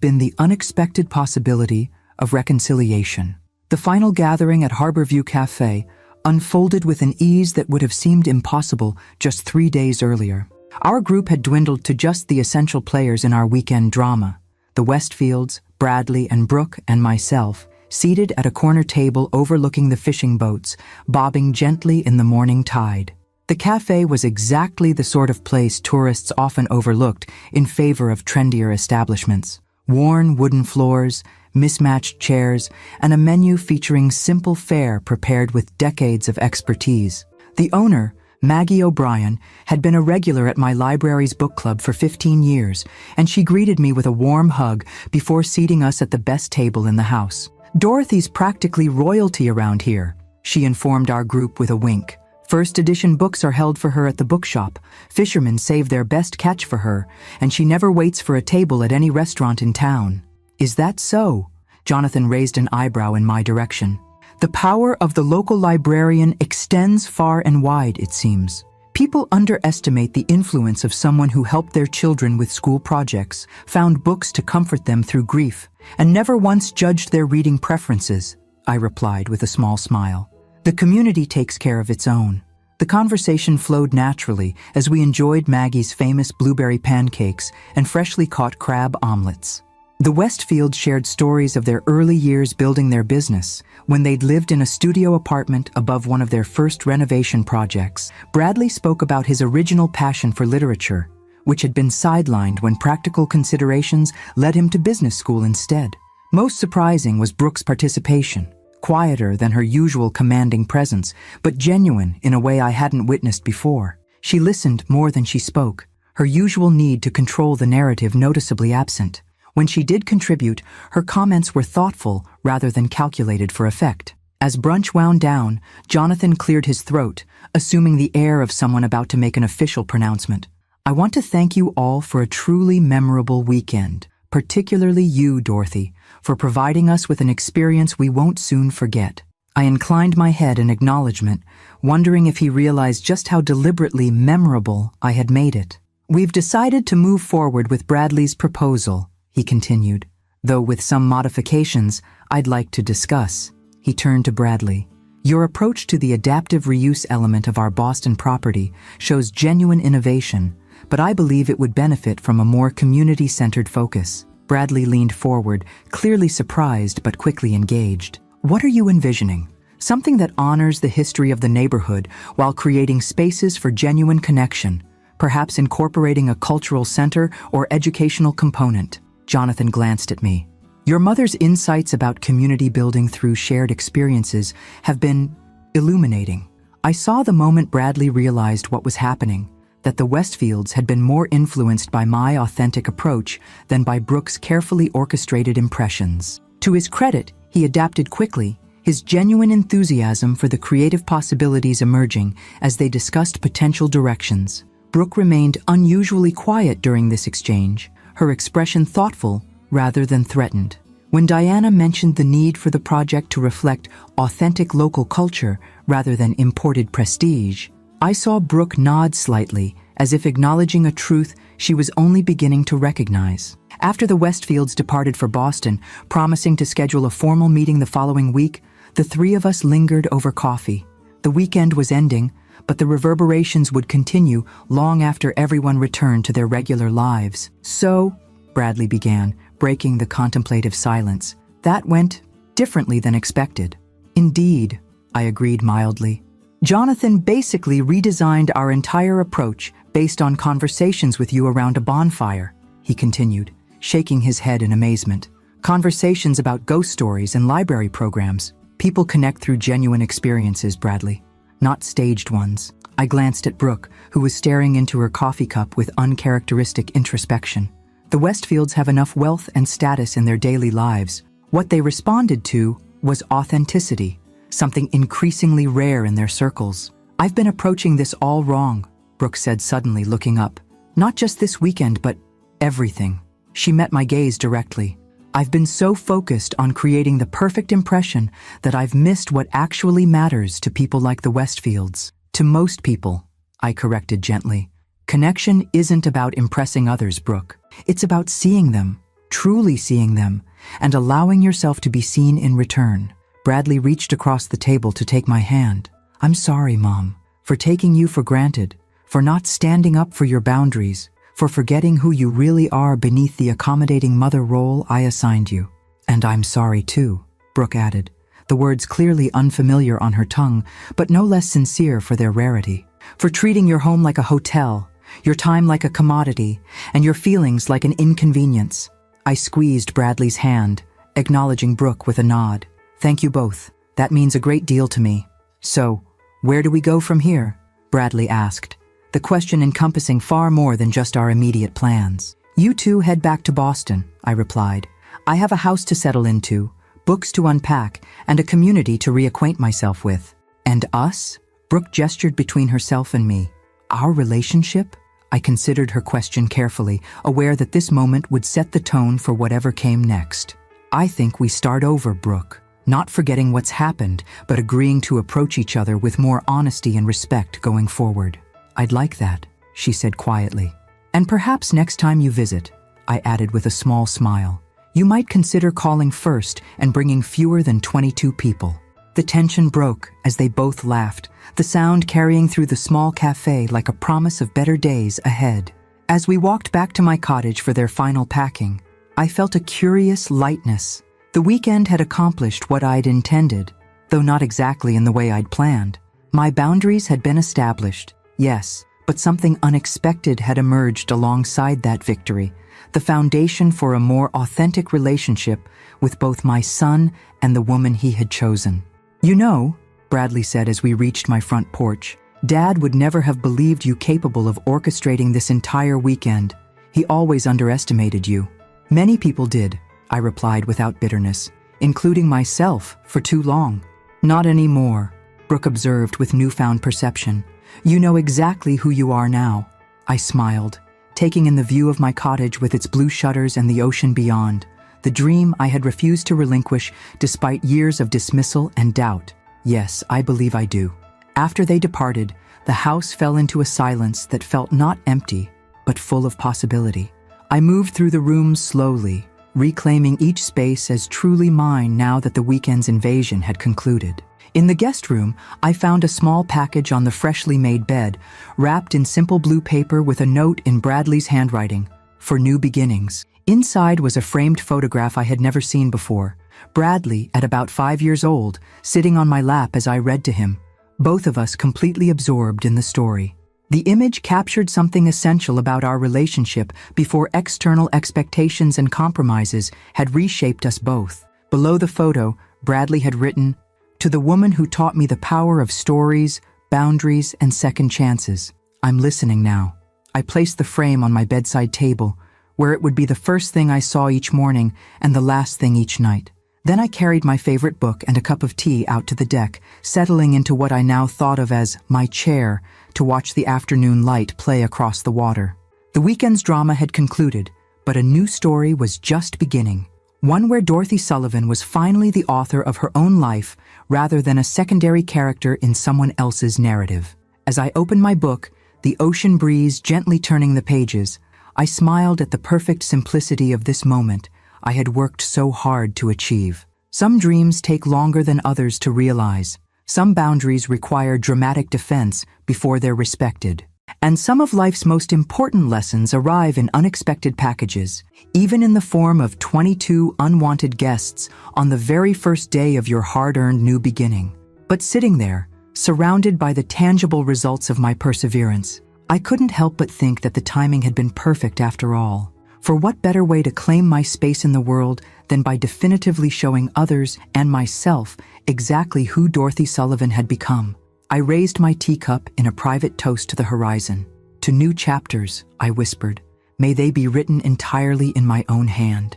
S1: been the unexpected possibility of reconciliation. The final gathering at Harborview Cafe unfolded with an ease that would have seemed impossible just 3 days earlier. Our group had dwindled to just the essential players in our weekend drama: the Westfields, Bradley and Brooke, and myself, seated at a corner table overlooking the fishing boats, bobbing gently in the morning tide. The cafe was exactly the sort of place tourists often overlooked in favor of trendier establishments. Worn wooden floors, mismatched chairs, and a menu featuring simple fare prepared with decades of expertise. The owner, Maggie O'Brien, had been a regular at my library's book club for 15 years, and she greeted me with a warm hug before seating us at the best table in the house. "Dorothy's practically royalty around here," she informed our group with a wink. "First edition books are held for her at the bookshop. Fishermen save their best catch for her, and she never waits for a table at any restaurant in town." "Is that so?" Jonathan raised an eyebrow in my direction. "The power of the local librarian extends far and wide, it seems. People underestimate the influence of someone who helped their children with school projects, found books to comfort them through grief, and never once judged their reading preferences," I replied with a small smile. "The community takes care of its own." The conversation flowed naturally as we enjoyed Maggie's famous blueberry pancakes and freshly caught crab omelets. The Westfields shared stories of their early years building their business, when they'd lived in a studio apartment above one of their first renovation projects. Bradley spoke about his original passion for literature, which had been sidelined when practical considerations led him to business school instead. Most surprising was Brooke's participation, quieter than her usual commanding presence, but genuine in a way I hadn't witnessed before. She listened more than she spoke, her usual need to control the narrative noticeably absent. When she did contribute, her comments were thoughtful rather than calculated for effect. As brunch wound down, Jonathan cleared his throat, assuming the air of someone about to make an official pronouncement. "I want to thank you all for a truly memorable weekend, particularly you, Dorothy, for providing us with an experience we won't soon forget." I inclined my head in acknowledgement, wondering if he realized just how deliberately memorable I had made it. "We've decided to move forward with Bradley's proposal," he continued, "though with some modifications I'd like to discuss." He turned to Bradley. "Your approach to the adaptive reuse element of our Boston property shows genuine innovation, but I believe it would benefit from a more community-centered focus." Bradley leaned forward, clearly surprised but quickly engaged. "What are you envisioning? Something that honors the history of the neighborhood while creating spaces for genuine connection, perhaps incorporating a cultural center or educational component." Jonathan glanced at me. "Your mother's insights about community building through shared experiences have been illuminating." I saw the moment Bradley realized what was happening, that the Westfields had been more influenced by my authentic approach than by Brooke's carefully orchestrated impressions. To his credit, he adapted quickly, his genuine enthusiasm for the creative possibilities emerging as they discussed potential directions. Brooke remained unusually quiet during this exchange, her expression thoughtful rather than threatened. When Diana mentioned the need for the project to reflect authentic local culture rather than imported prestige, I saw Brooke nod slightly as if acknowledging a truth she was only beginning to recognize. After the Westfields departed for Boston, promising to schedule a formal meeting the following week, the three of us lingered over coffee. The weekend was ending, but the reverberations would continue long after everyone returned to their regular lives. "So," Bradley began, breaking the contemplative silence, "that went differently than expected." "Indeed," I agreed mildly. "Jonathan basically redesigned our entire approach based on conversations with you around a bonfire," he continued, shaking his head in amazement. "Conversations about ghost stories and library programs. People connect through genuine experiences, Bradley, not staged ones." I glanced at Brooke, who was staring into her coffee cup with uncharacteristic introspection. The Westfields have enough wealth and status in their daily lives. What they responded to was authenticity, something increasingly rare in their circles. "I've been approaching this all wrong," Brooke said suddenly, looking up. "Not just this weekend, but everything." She met my gaze directly. "I've been so focused on creating the perfect impression that I've missed what actually matters to people like the Westfields." "To most people," I corrected gently. "Connection isn't about impressing others, Brooke. It's about seeing them, truly seeing them, and allowing yourself to be seen in return." Bradley reached across the table to take my hand. "I'm sorry, Mom, for taking you for granted, for not standing up for your boundaries, for forgetting who you really are beneath the accommodating mother role I assigned you." "And I'm sorry too," Brooke added, the words clearly unfamiliar on her tongue, but no less sincere for their rarity. "For treating your home like a hotel, your time like a commodity, and your feelings like an inconvenience." I squeezed Bradley's hand, acknowledging Brooke with a nod. "Thank you both. That means a great deal to me." "So, where do we go from here?" Bradley asked, the question encompassing far more than just our immediate plans. "You two head back to Boston," I replied. "I have a house to settle into, books to unpack, and a community to reacquaint myself with." "And us?" Brooke gestured between herself and me. "Our relationship?" I considered her question carefully, aware that this moment would set the tone for whatever came next. "I think we start over, Brooke. Not forgetting what's happened, but agreeing to approach each other with more honesty and respect going forward." "I'd like that," she said quietly. "And perhaps next time you visit," I added with a small smile, "you might consider calling first and bringing fewer than 22 people." The tension broke as they both laughed, the sound carrying through the small cafe like a promise of better days ahead. As we walked back to my cottage for their final packing, I felt a curious lightness. The weekend had accomplished what I'd intended, though not exactly in the way I'd planned. My boundaries had been established, yes, but something unexpected had emerged alongside that victory, the foundation for a more authentic relationship with both my son and the woman he had chosen. "You know," Bradley said as we reached my front porch, "Dad would never have believed you capable of orchestrating this entire weekend. He always underestimated you." "Many people did," I replied without bitterness, "including myself for too long." "Not anymore," Brooke observed with newfound perception. "You know exactly who you are now." I smiled, taking in the view of my cottage with its blue shutters and the ocean beyond, the dream I had refused to relinquish despite years of dismissal and doubt. "Yes, I believe I do." After they departed, the house fell into a silence that felt not empty, but full of possibility. I moved through the rooms slowly, reclaiming each space as truly mine now that the weekend's invasion had concluded. In the guest room, I found a small package on the freshly made bed, wrapped in simple blue paper with a note in Bradley's handwriting, "For new beginnings." Inside was a framed photograph I had never seen before, Bradley, at about 5 years old, sitting on my lap as I read to him, both of us completely absorbed in the story. The image captured something essential about our relationship before external expectations and compromises had reshaped us both. Below the photo, Bradley had written, "To the woman who taught me the power of stories, boundaries, and second chances. I'm listening now." I placed the frame on my bedside table, where it would be the first thing I saw each morning and the last thing each night. Then I carried my favorite book and a cup of tea out to the deck, settling into what I now thought of as my chair to watch the afternoon light play across the water. The weekend's drama had concluded, but a new story was just beginning. One where Dorothy Sullivan was finally the author of her own life rather than a secondary character in someone else's narrative. As I opened my book, the ocean breeze gently turning the pages, I smiled at the perfect simplicity of this moment I had worked so hard to achieve. Some dreams take longer than others to realize. Some boundaries require dramatic defense before they're respected. And some of life's most important lessons arrive in unexpected packages, even in the form of 22 unwanted guests on the very first day of your hard-earned new beginning. But sitting there, surrounded by the tangible results of my perseverance, I couldn't help but think that the timing had been perfect after all. For what better way to claim my space in the world than by definitively showing others and myself exactly who Dorothy Sullivan had become? I raised my teacup in a private toast to the horizon. To new chapters, I whispered, may they be written entirely in my own hand.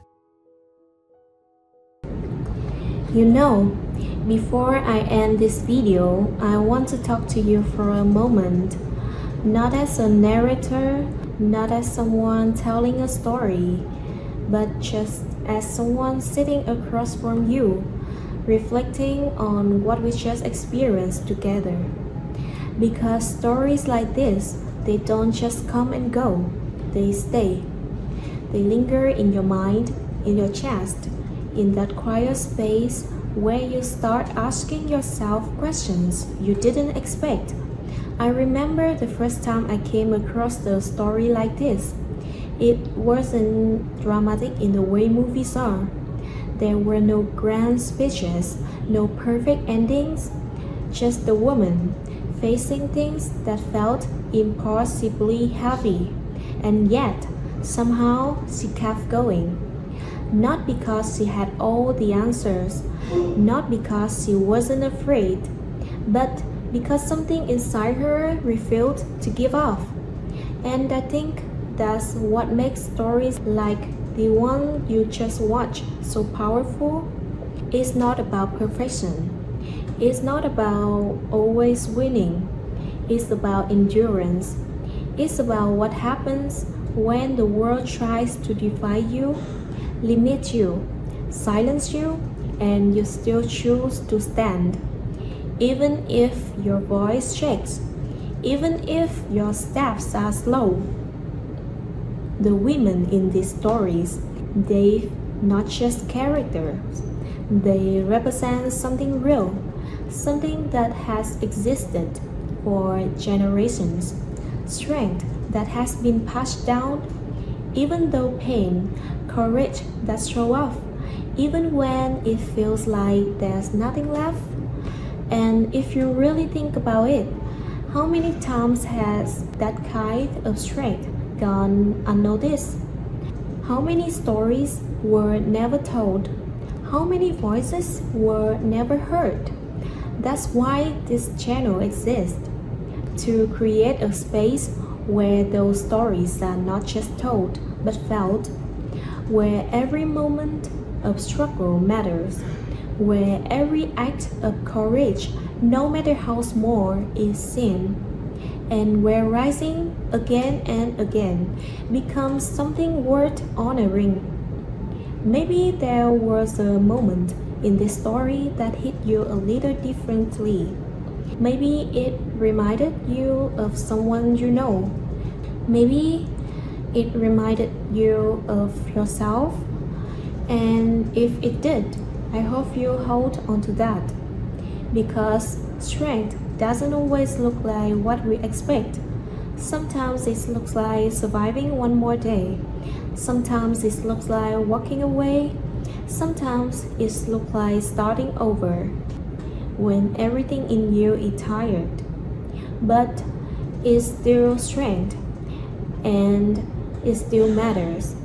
S2: You know, before I end this video, I want to talk to you for a moment. Not as a narrator, not as someone telling a story, but just as someone sitting across from you, reflecting on what we just experienced together. Because stories like this, they don't just come and go, they stay. They linger in your mind, in your chest, in that quiet space where you start asking yourself questions you didn't expect. I remember the first time I came across a story like this. It wasn't dramatic in the way movies are. There were no grand speeches, no perfect endings, just the woman facing things that felt impossibly heavy. And yet, somehow, she kept going. Not because she had all the answers, not because she wasn't afraid, but because something inside her refused to give up. And I think that's what makes stories like the one you just watched so powerful. It's not about perfection. It's not about always winning. It's about endurance. It's about what happens when the world tries to defy you, limit you, silence you, and you still choose to stand. Even if your voice shakes, even if your steps are slow. The women in these stories, they're not just characters. They represent something real, something that has existed for generations, strength that has been passed down, even though pain, courage that show off, even when it feels like there's nothing left. And if you really think about it, how many times has that kind of strength gone unnoticed? How many stories were never told? How many voices were never heard? That's why this channel exists, to create a space where those stories are not just told but felt, where every moment of struggle matters, where every act of courage, no matter how small, is seen, and where rising again and again becomes something worth honoring. Maybe there was a moment in this story that hit you a little differently. Maybe it reminded you of someone you know. Maybe it reminded you of yourself. And if it did, I hope you hold on to that. Because strength doesn't always look like what we expect. Sometimes it looks like surviving one more day. Sometimes it looks like walking away. Sometimes it looks like starting over when everything in you is tired. But it's still strength, and it still matters.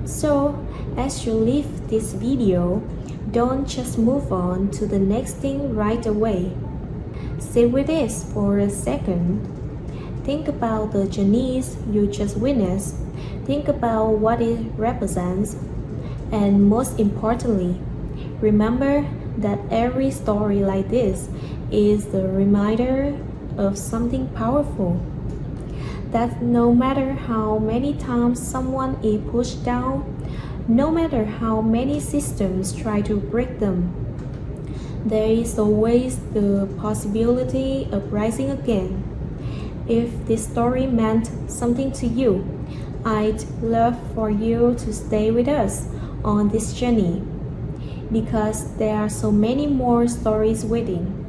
S2: So as you leave this video, don't just move on to the next thing right away. Sit with this for a second. Think about the journeys you just witnessed. Think about what it represents. And most importantly, remember that every story like this is the reminder of something powerful. That no matter how many times someone is pushed down, no matter how many systems try to break them, there is always the possibility of rising again. If this story meant something to you, I'd love for you to stay with us on this journey because there are so many more stories waiting.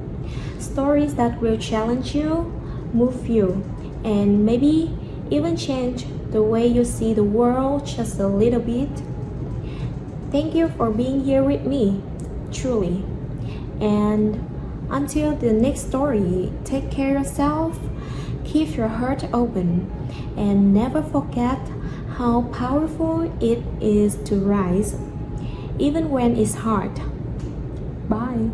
S2: Stories that will challenge you, move you, and maybe even change the way you see the world just a little bit. Thank you for being here with me, truly. And until the next story, take care of yourself, keep your heart open, and never forget how powerful it is to rise, even when it's hard. Bye.